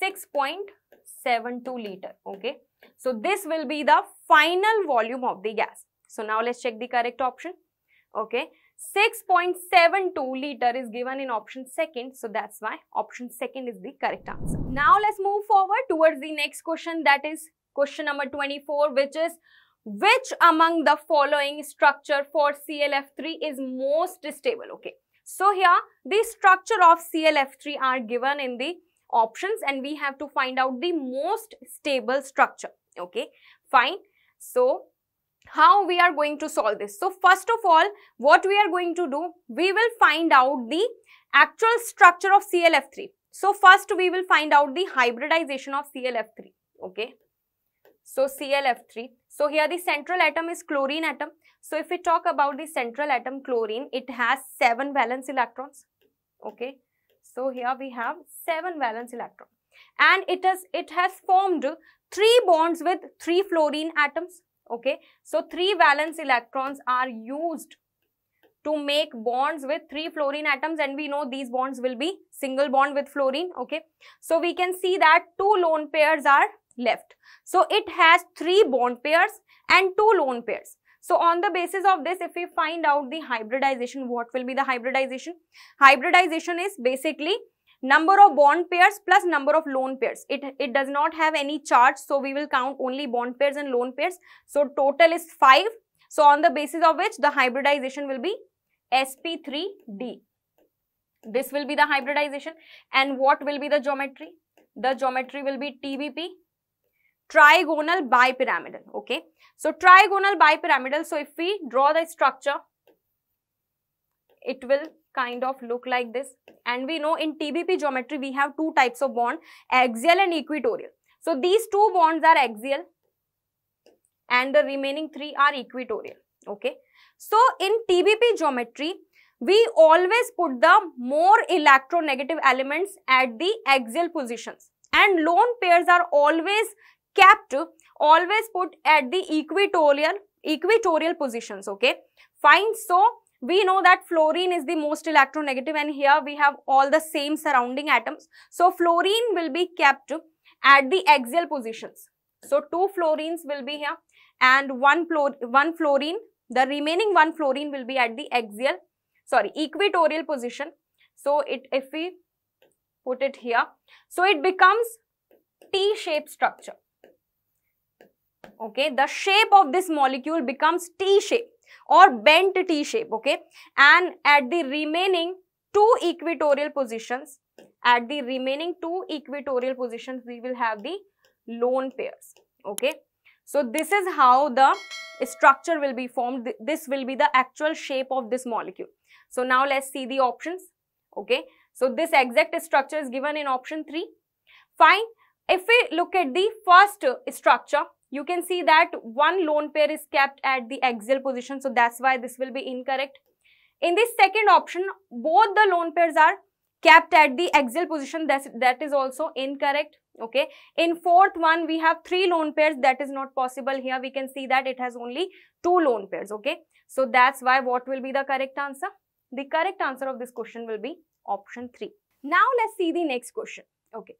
6.72 liter, okay. So this will be the final volume of the gas. So now let's check the correct option, okay. 6.72 liter is given in option second. So that's why option second is the correct answer. Now let's move forward towards the next question, that is question number 24, which is which among the following structure for ClF3 is most stable? Okay. So here the structure of ClF3 are given in the options and we have to find out the most stable structure. Okay. Fine. So how we are going to solve this? So first of all, what we are going to do, we will find out the actual structure of ClF3. So first we will find out the hybridization of ClF3. Okay. So ClF3. So here the central atom is chlorine atom. So if we talk about the central atom chlorine, it has 7 valence electrons. Okay. So here we have 7 valence electrons. And it has formed 3 bonds with 3 fluorine atoms. Okay. So 3 valence electrons are used to make bonds with 3 fluorine atoms, and we know these bonds will be single bond with fluorine. Okay. So we can see that 2 lone pairs are left. So it has 3 bond pairs and 2 lone pairs. So on the basis of this, if we find out the hybridization, what will be the hybridization? Hybridization is basically number of bond pairs plus number of lone pairs. It does not have any charge, so we will count only bond pairs and lone pairs. So total is 5. So on the basis of which the hybridization will be sp3d. This will be the hybridization. And what will be the geometry? The geometry will be TBP, trigonal bipyramidal. Okay. So trigonal bipyramidal. So if we draw the structure, it will kind of look like this. And we know in TBP geometry we have two types of bond, axial and equatorial. So these two bonds are axial and the remaining three are equatorial. Okay. So in TBP geometry, we always put the more electronegative elements at the axial positions, and lone pairs are always kept, always put at the equatorial positions. Okay, fine. So we know that fluorine is the most electronegative, and here we have all the same surrounding atoms. So fluorine will be kept at the axial positions. So two fluorines will be here and one fluorine, the remaining one fluorine will be at the equatorial position. So if we put it here, so it becomes T-shaped structure. Okay, the shape of this molecule becomes T-shape or bent T-shape. Okay, and at the remaining two equatorial positions, we will have the lone pairs. Okay, so this is how the structure will be formed. This will be the actual shape of this molecule. So now let's see the options. Okay, so this exact structure is given in option 3. Fine. If we look at the first structure, you can see that one lone pair is kept at the axial position, so that's why this will be incorrect. In this second option, both the lone pairs are kept at the axial position, that is also incorrect. Okay, in fourth one we have 3 lone pairs, that is not possible. Here we can see that it has only 2 lone pairs. Okay, so that's why what will be the correct answer? The correct answer of this question will be option 3. Now let's see the next question. Okay,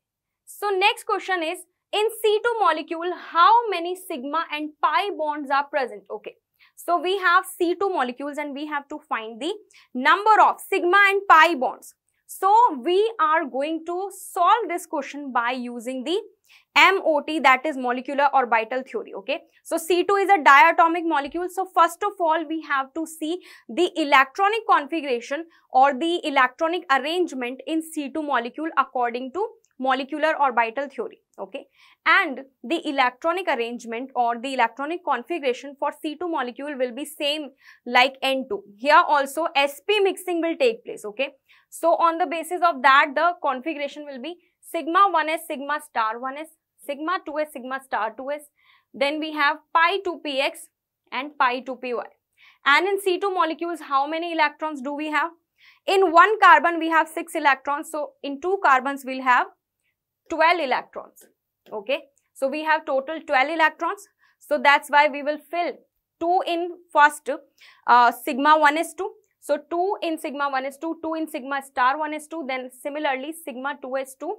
so next question is, in C2 molecule, how many sigma and pi bonds are present? Okay, so we have C2 molecules and we have to find the number of sigma and pi bonds. So we are going to solve this question by using the MOT, that is molecular orbital theory. Okay, so C2 is a diatomic molecule. So first of all, we have to see the electronic configuration or the electronic arrangement in C2 molecule according to molecular orbital theory. Okay, and the electronic arrangement or the electronic configuration for C2 molecule will be same like N2. Here also sp mixing will take place. Okay, so on the basis of that, the configuration will be sigma 1s sigma star 1s, sigma 2s sigma star 2s, then we have pi 2px and pi 2py. And in C2 molecules, how many electrons do we have? In one carbon we have 6 electrons, so in 2 carbons we'll have 12 electrons. Okay, so we have total 12 electrons, so that's why we will fill 2 in first sigma 1s2. So 2 in sigma 1s2, 2 in sigma star 1s2, then similarly sigma 2s2,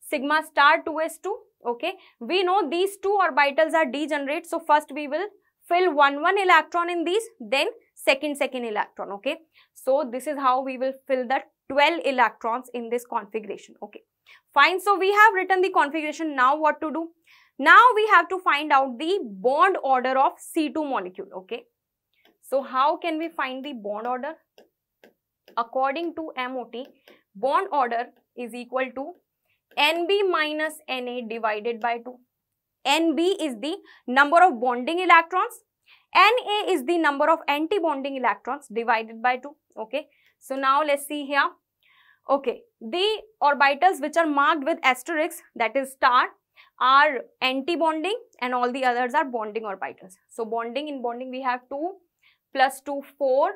sigma star 2s2. Okay, we know these 2 orbitals are degenerate, so first we will fill one electron in these, then second electron. Okay, so this is how we will fill the 12 electrons in this configuration. Okay, fine. So we have written the configuration. Now what to do? Now we have to find out the bond order of C2 molecule. Okay, so how can we find the bond order? According to MOT, bond order is equal to NB minus NA divided by 2. NB is the number of bonding electrons, Na is the number of anti-bonding electrons divided by 2. Okay, so now let's see here. Okay, the orbitals which are marked with asterisk, that is star, are anti-bonding and all the others are bonding orbitals. So bonding, in bonding we have 2 plus 2 4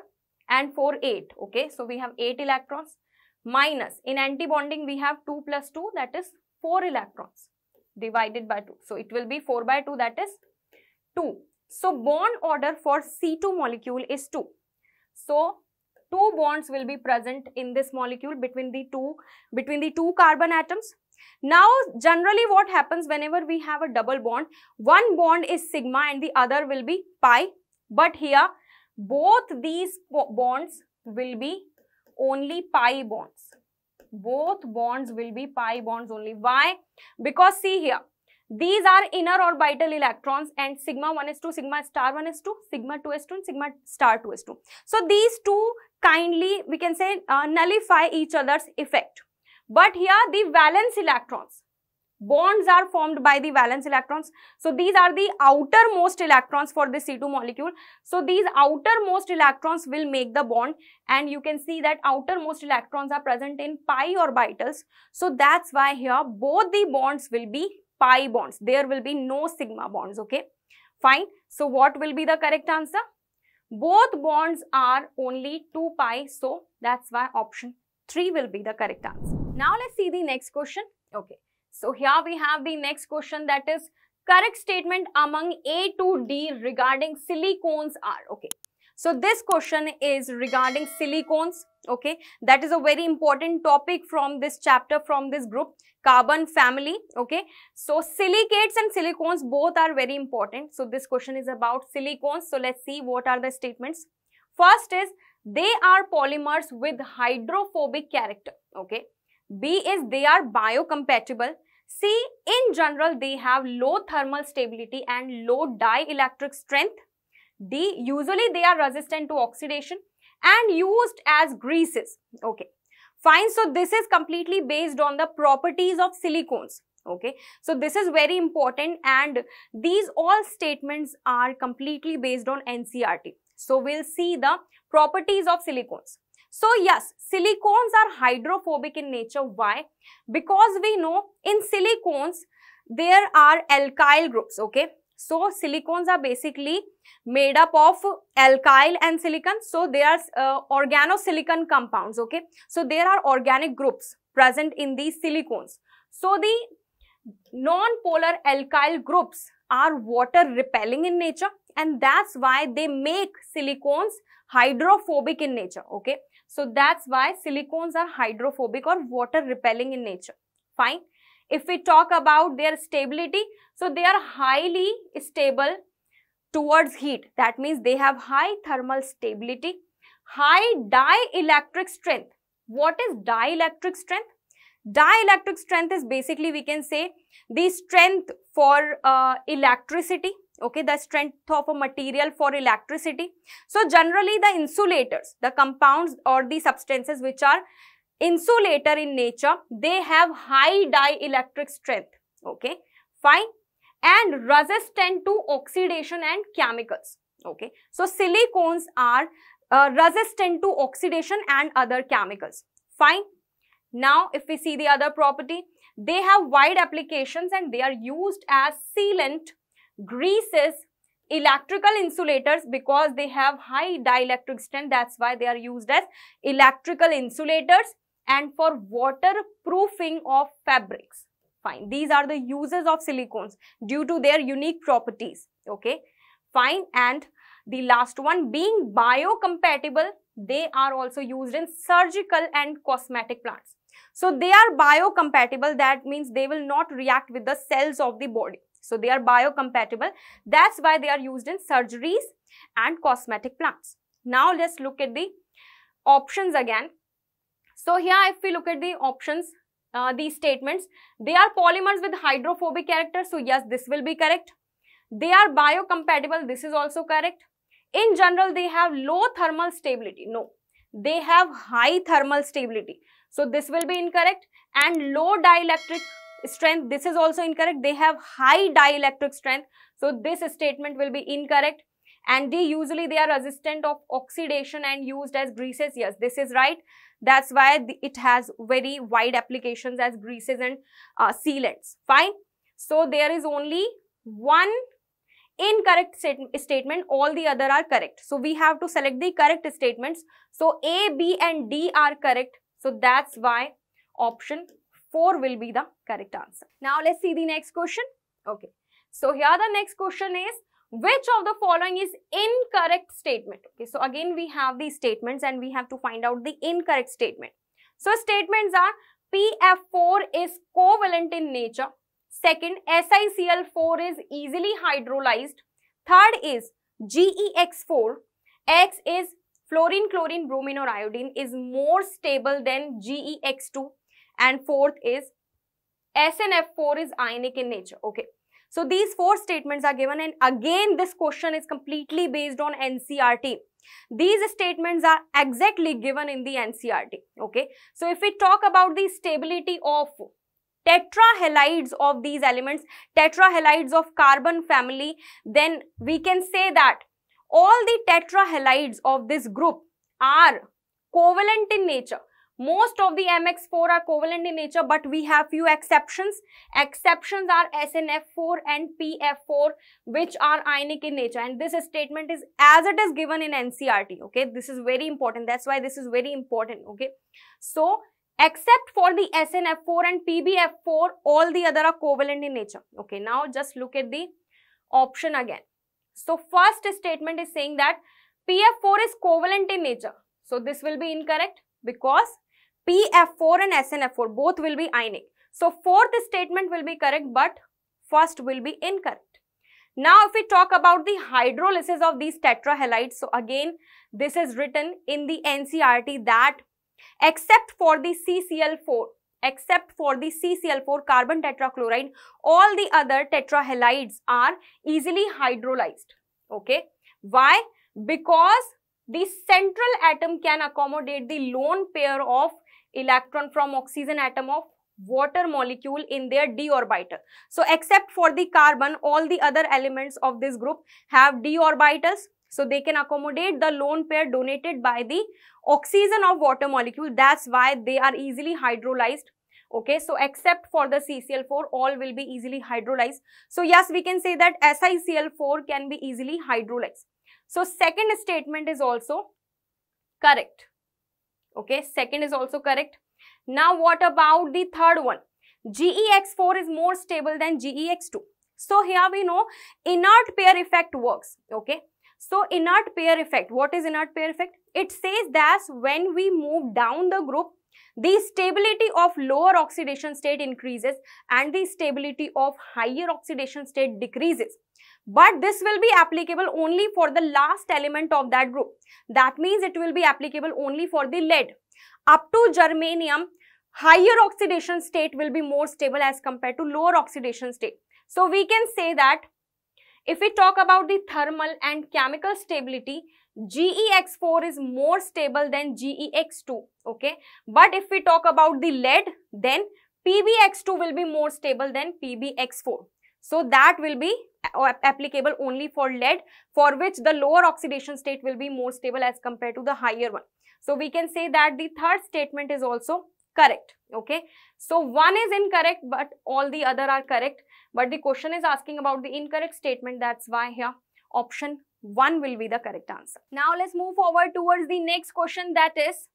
and 4 8. Okay, so we have 8 electrons. Minus, in anti-bonding we have 2 plus 2, that is 4 electrons divided by 2. So it will be 4 by 2, that is 2. So bond order for C2 molecule is 2. So 2 bonds will be present in this molecule between the two carbon atoms. Now generally what happens whenever we have a double bond, one bond is sigma and the other will be pi, but here both these bonds will be only pi bonds. Both bonds will be pi bonds only. Why? Because see here, these are inner orbital electrons and sigma 1s2, sigma star 1s2, sigma 2s2 and sigma star 2s2. So these two kindly, we can say, nullify each other's effect. But here the valence electrons bonds are formed by the valence electrons. So these are the outermost electrons for this C2 molecule. So these outermost electrons will make the bond, and you can see that outermost electrons are present in pi orbitals. So that's why here both the bonds will be pi bonds. There will be no sigma bonds. Okay, fine. So what will be the correct answer? Both bonds are only 2 pi. So that's why option 3 will be the correct answer. Now let's see the next question. Okay. So here we have the next question, that is correct statement among A to D regarding silicones are. Okay. So this question is regarding silicones. Okay. That is a very important topic from this chapter, from this group, carbon family. Okay. So silicates and silicones both are very important. So this question is about silicones. So let's see what are the statements. First is they are polymers with hydrophobic character. Okay. B is they are biocompatible. C, in general, they have low thermal stability and low dielectric strength. D, usually they are resistant to oxidation and used as greases. Okay, fine. So this is completely based on the properties of silicones. Okay, so this is very important, and these all statements are completely based on NCERT. So we'll see the properties of silicones. So yes, silicones are hydrophobic in nature. Why? Because we know in silicones there are alkyl groups. Okay, so silicones are basically made up of alkyl and silicon. So there are organosilicon compounds. Okay, so there are organic groups present in these silicones. So the non-polar alkyl groups are water repelling in nature, and that's why they make silicones hydrophobic in nature. Okay, so that's why silicones are hydrophobic or water repelling in nature. Fine. If we talk about their stability, so they are highly stable towards heat. That means they have high thermal stability, high dielectric strength. What is dielectric strength? Dielectric strength is basically, we can say, the strength for electricity. Okay, the strength of a material for electricity. So generally the insulators, the compounds or the substances which are insulator in nature, they have high dielectric strength. Okay, fine, and resistant to oxidation and chemicals. Okay, so silicones are resistant to oxidation and other chemicals. Fine. Now if we see the other property, they have wide applications and they are used as sealant, greases, electrical insulators, because they have high dielectric strength. That's why they are used as electrical insulators, and for waterproofing of fabrics. Fine. These are the uses of silicones due to their unique properties. Okay, fine. And the last one, being biocompatible, they are also used in surgical and cosmetic plants. So they are biocompatible. That means they will not react with the cells of the body. So they are biocompatible. That's why they are used in surgeries and cosmetic plants. Now let's look at the options again. So here if we look at the options, these statements, they are polymers with hydrophobic character. So yes, this will be correct. They are biocompatible. This is also correct. In general, they have low thermal stability. No, they have high thermal stability. So this will be incorrect. And low dielectric strength, this is also incorrect. They have high dielectric strength. So this statement will be incorrect. And D, usually they are resistant of oxidation and used as greases. Yes, this is right. That's why it has very wide applications as greases and sealants. Fine. So there is only one incorrect statement, all the other are correct. So we have to select the correct statements. So A, B and D are correct. So that's why option 4 will be the correct answer. Now let's see the next question. Okay. So here the next question is, which of the following is incorrect statement? Okay. So again we have these statements and we have to find out the incorrect statement. So statements are PF4 is covalent in nature. Second, SiCl4 is easily hydrolyzed. Third is GeX4. X is fluorine, chlorine, bromine or iodine is more stable than GeX2. And fourth is SnF4 is ionic in nature. Okay. So these 4 statements are given, and again this question is completely based on NCERT. These statements are exactly given in the NCERT. Okay. So if we talk about the stability of tetrahalides of these elements, tetrahalides of carbon family, then we can say that all the tetrahalides of this group are covalent in nature. Most of the MX4 are covalent in nature, but we have few exceptions. Exceptions are SNF4 and PF4, which are ionic in nature. And this statement is as it is given in NCERT. Okay, this is very important. That's why this is very important. Okay, so except for the SNF4 and PBF4, all the other are covalent in nature. Okay, now just look at the option again. So first statement is saying that PF4 is covalent in nature. So this will be incorrect because PF4 and SNF4 both will be ionic. So fourth statement will be correct, but first will be incorrect. Now if we talk about the hydrolysis of these tetrahalides, so again this is written in the NCERT that except for the CCl4 carbon tetrachloride, all the other tetrahalides are easily hydrolyzed. Okay, why? Because the central atom can accommodate the lone pair of electron from oxygen atom of water molecule in their d orbital. So except for the carbon, all the other elements of this group have d orbitals, so they can accommodate the lone pair donated by the oxygen of water molecule. That's why they are easily hydrolyzed. Okay, so except for the CCl4, all will be easily hydrolyzed. So yes, we can say that SiCl4 can be easily hydrolyzed. So second statement is also correct. Okay, second is also correct. Now what about the third one? GeX4 is more stable than GeX2. So here we know inert pair effect works. Okay, so inert pair effect, what is inert pair effect? It says that when we move down the group, the stability of lower oxidation state increases and the stability of higher oxidation state decreases. But this will be applicable only for the last element of that group. That means it will be applicable only for the lead. Up to germanium, higher oxidation state will be more stable as compared to lower oxidation state. So we can say that if we talk about the thermal and chemical stability, GeX4 is more stable than GeX2. Okay, but if we talk about the lead, then PbX2 will be more stable than PbX4. So that will be applicable only for lead, for which the lower oxidation state will be more stable as compared to the higher one. So we can say that the third statement is also correct. Okay, so one is incorrect, but all the other are correct. But the question is asking about the incorrect statement. That's why here option 1 will be the correct answer. Now let's move forward towards the next question. That is,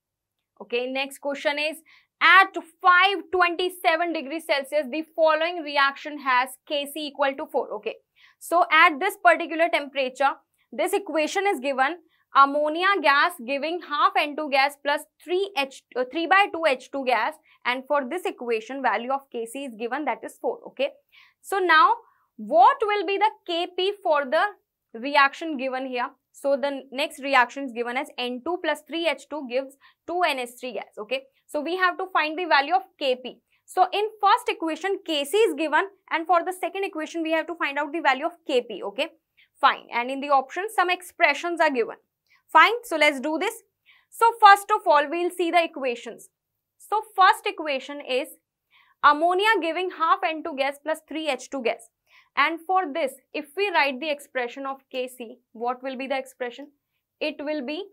okay, next question is, at 527 degrees Celsius, the following reaction has Kc equal to 4. Okay, so at this particular temperature, this equation is given: ammonia gas giving half N2 gas plus 3 by 2 H2 gas, and for this equation value of Kc is given, that is 4. Okay, so now what will be the Kp for the reaction given here? So the next reaction is given as N2 plus 3H2 gives 2NH3 gas. Okay, so we have to find the value of Kp. So in first equation Kc is given, and for the second equation we have to find out the value of Kp. Okay, fine. And in the options some expressions are given. Fine, so let's do this. So first of all we will see the equations. So first equation is ammonia giving half N2 gas plus 3H2 gas. And for this, if we write the expression of Kc, what will be the expression? It will be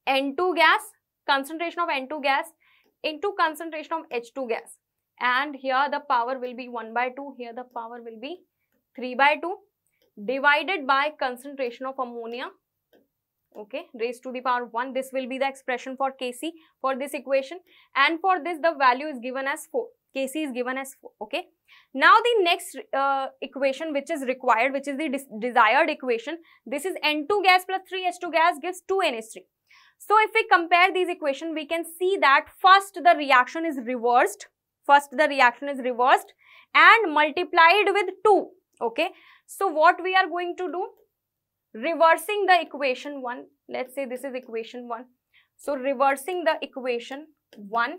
N2 gas, concentration of N2 gas into concentration of H2 gas. And here the power will be 1 by 2, here the power will be 3 by 2, divided by concentration of ammonia, okay, raised to the power 1. This will be the expression for Kc for this equation. And for this the value is given as 4. Kc is given as 4. Okay. Now the next equation which is required, which is the desired equation, this is N2 gas plus 3H2 gas gives 2NH3. So if we compare these equations, we can see that first the reaction is reversed. And multiplied with 2. Okay. So what we are going to do? Reversing the equation 1. Let's say this is equation 1. So reversing the equation 1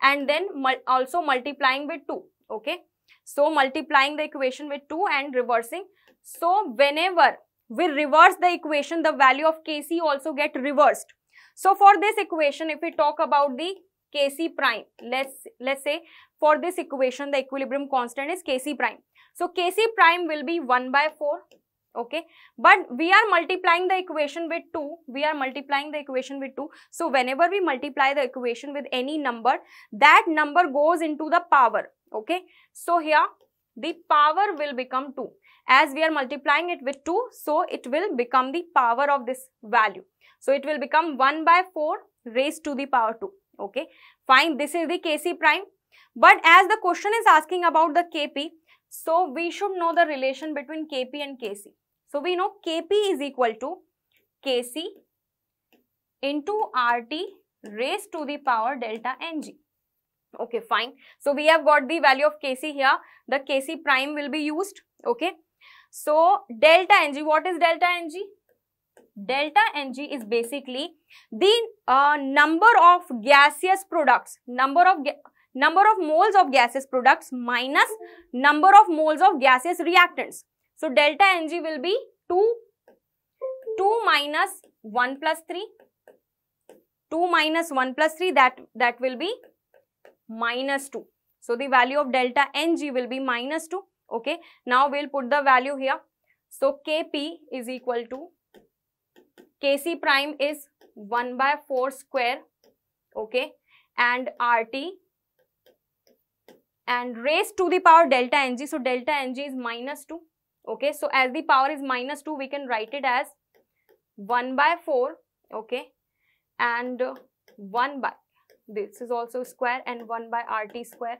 and then also multiplying with 2. Okay. So multiplying the equation with 2 and reversing. So whenever we reverse the equation, the value of Kc also get reversed. So for this equation, if we talk about the Kc prime, let's say for this equation the equilibrium constant is Kc prime. So Kc prime will be 1 by 4. Okay, but we are multiplying the equation with 2. So whenever we multiply the equation with any number, that number goes into the power. Okay, so here the power will become 2. As we are multiplying it with 2, so it will become the power of this value. So it will become 1 by 4 raised to the power 2. Okay, fine. This is the Kc prime. But as the question is asking about the Kp, so we should know the relation between Kp and Kc. So we know Kp is equal to Kc into RT raised to the power delta Ng. Okay, fine. So we have got the value of Kc here. The Kc prime will be used. Okay. So delta Ng, what is delta Ng? Delta Ng is basically the number of gaseous products, number of moles of gaseous products minus number of moles of gaseous reactants. So delta Ng will be 2 minus 1 plus 3. 2 minus 1 plus 3, that will be minus 2. So the value of delta Ng will be minus 2. Okay. Now we'll put the value here. So Kp is equal to Kc prime is 1 by 4 square. Okay. And RT and raised to the power delta Ng. So delta Ng is minus 2. Okay, so as the power is minus 2, we can write it as 1 by 4, okay, and 1 by, this is also square, and 1 by RT square.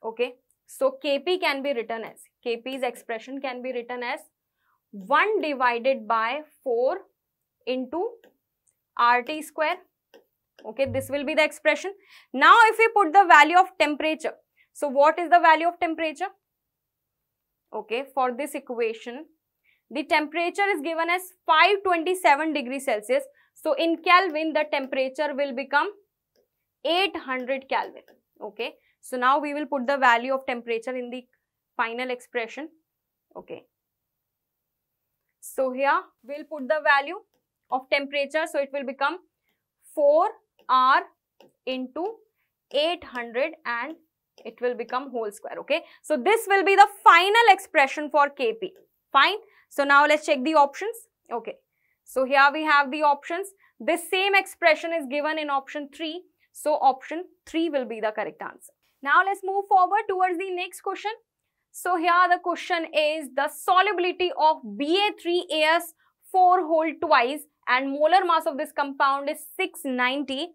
Okay, so Kp can be written as, Kp's expression can be written as 1 divided by 4 into RT square. Okay, this will be the expression. Now if we put the value of temperature, so what is the value of temperature? Okay, for this equation, the temperature is given as 527 degrees Celsius. So in Kelvin, the temperature will become 800 Kelvin. Okay, so now we will put the value of temperature in the final expression. Okay, so here we'll put the value of temperature. So it will become 4R into 800 and it will become whole square. Okay, so this will be the final expression for Kp. Fine. So now let's check the options. Okay, so here we have the options. This same expression is given in option 3. So option 3 will be the correct answer. Now let's move forward towards the next question. So here the question is the solubility of Ba3As4 whole twice and molar mass of this compound is 690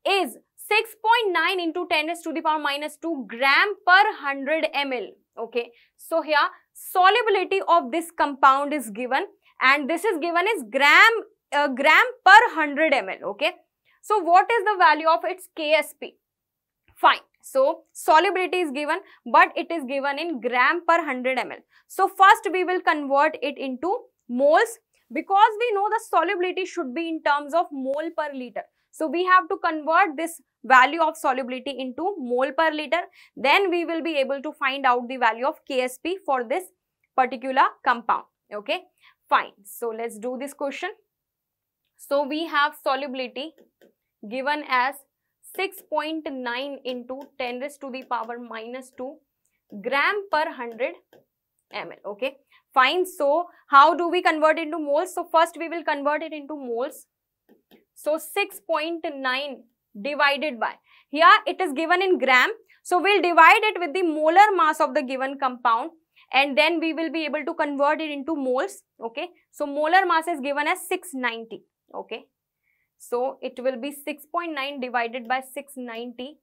is 6.9 into 10 raised to the power minus 2 gram per 100 ml. Okay, so here solubility of this compound is given and this is given as gram per 100 ml. Okay, so what is the value of its KSP? Fine. So solubility is given, but it is given in gram per 100 ml. So first we will convert it into moles because we know the solubility should be in terms of mole per liter. So we have to convert this value of solubility into mole per liter. Then we will be able to find out the value of KSP for this particular compound. Okay, fine. So let's do this question. So we have solubility given as 6.9 into 10 raised to the power minus 2 gram per 100 ml. Okay, fine. So how do we convert into moles? So first we will convert it into moles. So 6.9 divided by, here it is given in gram. So we'll divide it with the molar mass of the given compound and then we will be able to convert it into moles. Okay, so molar mass is given as 690. Okay, so it will be 6.9 divided by 690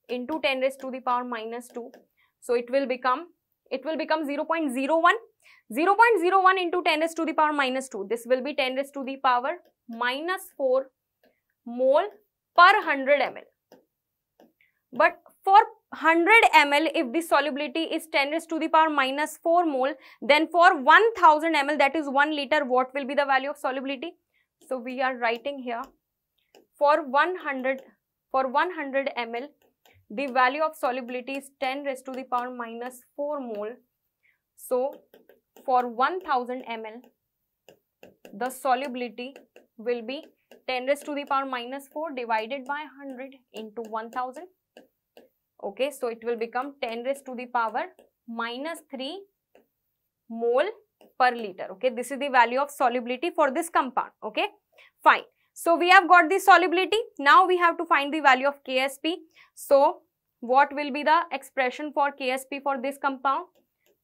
into 10 raised to the power minus 2. So it will become 0.01. 0.01 into 10 raised to the power minus 2. This will be 10 raised to the power minus 4 mole per 100 ml. But for 100 ml, if the solubility is 10 raised to the power minus 4 mole, then for 1000 ml, that is 1 liter, what will be the value of solubility? So we are writing here for 100 ml, the value of solubility is 10 raised to the power minus 4 mole. So for 1000 ml, the solubility will be 10 raised to the power minus 4 divided by 100 into 1000. Okay, so it will become 10 raised to the power minus 3 mole per liter. Okay, this is the value of solubility for this compound. Okay, fine. So we have got the solubility. Now we have to find the value of Ksp. So what will be the expression for Ksp for this compound?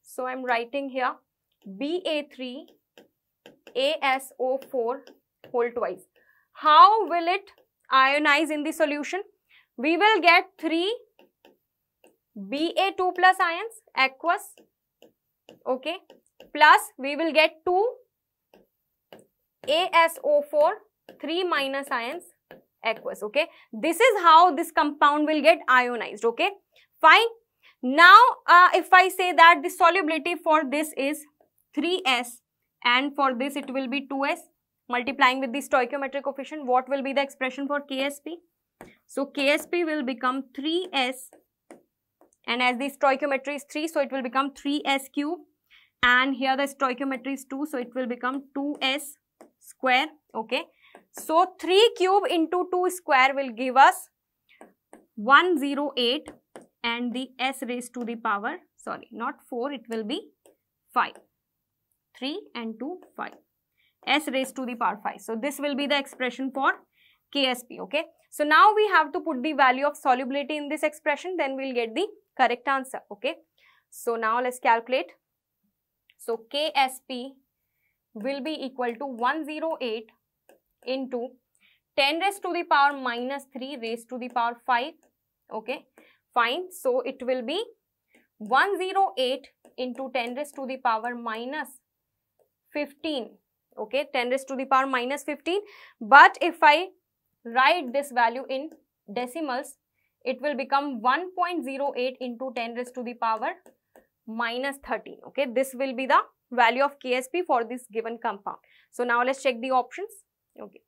So I am writing here Ba3ASO4 whole twice. How will it ionize in the solution? We will get 3 Ba2 plus ions, aqueous, okay, plus we will get 2 ASO4, 3 minus ions, aqueous, okay. This is how this compound will get ionized, okay, fine. Now, if I say that the solubility for this is 3S and for this it will be 2S, multiplying with the stoichiometric coefficient, what will be the expression for Ksp? So Ksp will become 3S, and as the stoichiometry is 3, so it will become 3S cube, and here the stoichiometry is 2, so it will become 2S square, okay. So 3 cube into 2 square will give us 108, and the S raised to the power, sorry, not 4, it will be 5. 3 and 2, 5. S raised to the power 5. So this will be the expression for Ksp, okay. So now we have to put the value of solubility in this expression, then we'll get the correct answer, okay. So now let's calculate. So Ksp will be equal to 108 into 10 raised to the power minus 3 raised to the power 5, okay, fine. So it will be 108 into 10 raised to the power minus 15, okay, 10 raised to the power minus 15, but if I write this value in decimals, it will become 1.08 into 10 raised to the power minus 13, okay. This will be the value of Ksp for this given compound. So now let's check the options, okay.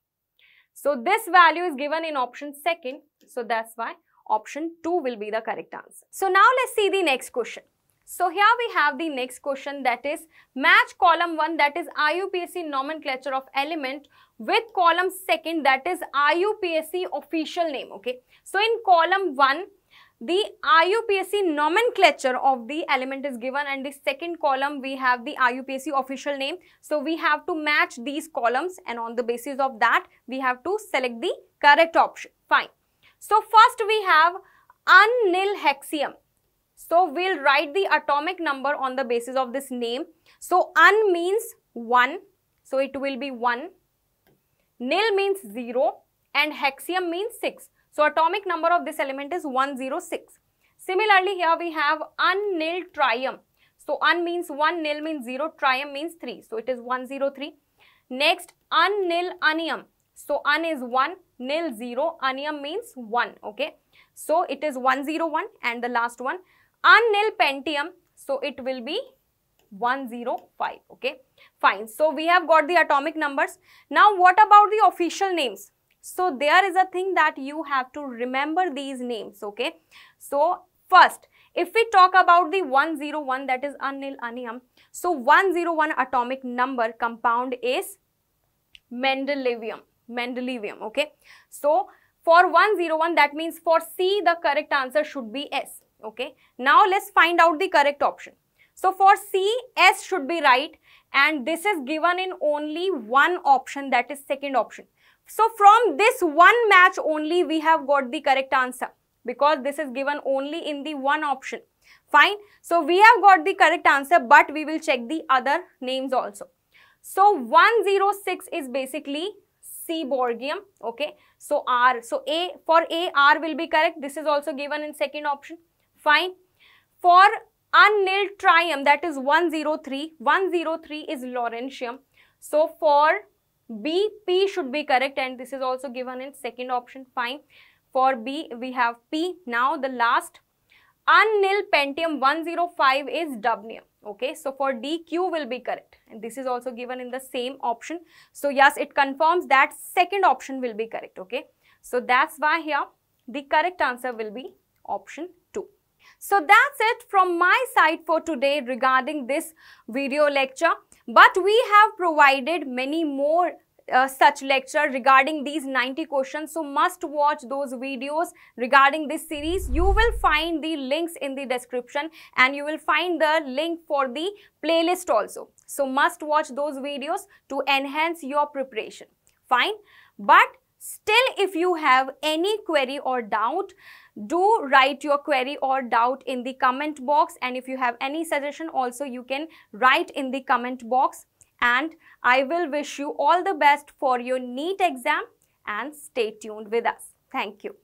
So this value is given in option second, so that's why option 2 will be the correct answer. So now let's see the next question. So here we have the next question, that is match column 1, that is IUPAC nomenclature of element, with column second, that is IUPAC official name, okay. So in column 1, the IUPAC nomenclature of the element is given, and the second column we have the IUPAC official name. So we have to match these columns, and on the basis of that we have to select the correct option. Fine. So first we have unnilhexium. So we'll write the atomic number on the basis of this name. So un means 1, so it will be 1. Nil means 0, and hexium means 6. So atomic number of this element is 106. Similarly, here we have unnil trium. So un means 1, nil means 0, trium means 3. So it is 103. Next, unnil anium. So un is 1, nil 0, anium means 1, okay. So it is 101, and the last one unnil pentium, so it will be 105, okay, fine. So we have got the atomic numbers. Now what about the official names? So there is a thing that you have to remember these names, okay. So first, if we talk about the 101, that is unnil anium, so 101 atomic number compound is mendelevium, okay. So for 101, that means for C the correct answer should be S, okay. Now let's find out the correct option. So for C, S should be right, and this is given in only one option, that is second option. So from this one match only we have got the correct answer, because this is given only in the one option. Fine. So we have got the correct answer, but we will check the other names also. So 106 is basically Seaborgium, okay. So R, so A, for A, R will be correct. This is also given in second option. Fine. For unnil trium, that is 103. 103 is Laurentium. So for B, P should be correct, and this is also given in second option. Fine. For B, we have P. Now the last, unnil pentium 105 is Dubnium. Okay, so for D, Q will be correct, and this is also given in the same option. So yes, it confirms that second option will be correct. Okay, so that's why here the correct answer will be option 2. So that's it from my side for today regarding this video lecture. But we have provided many more such lecture regarding these 90 questions, so must watch those videos regarding this series. You will find the links in the description, and you will find the link for the playlist also. So must watch those videos to enhance your preparation. Fine. But still, if you have any query or doubt, do write your query or doubt in the comment box, and if you have any suggestion also, you can write in the comment box. And I will wish you all the best for your NEET exam, and stay tuned with us. Thank you.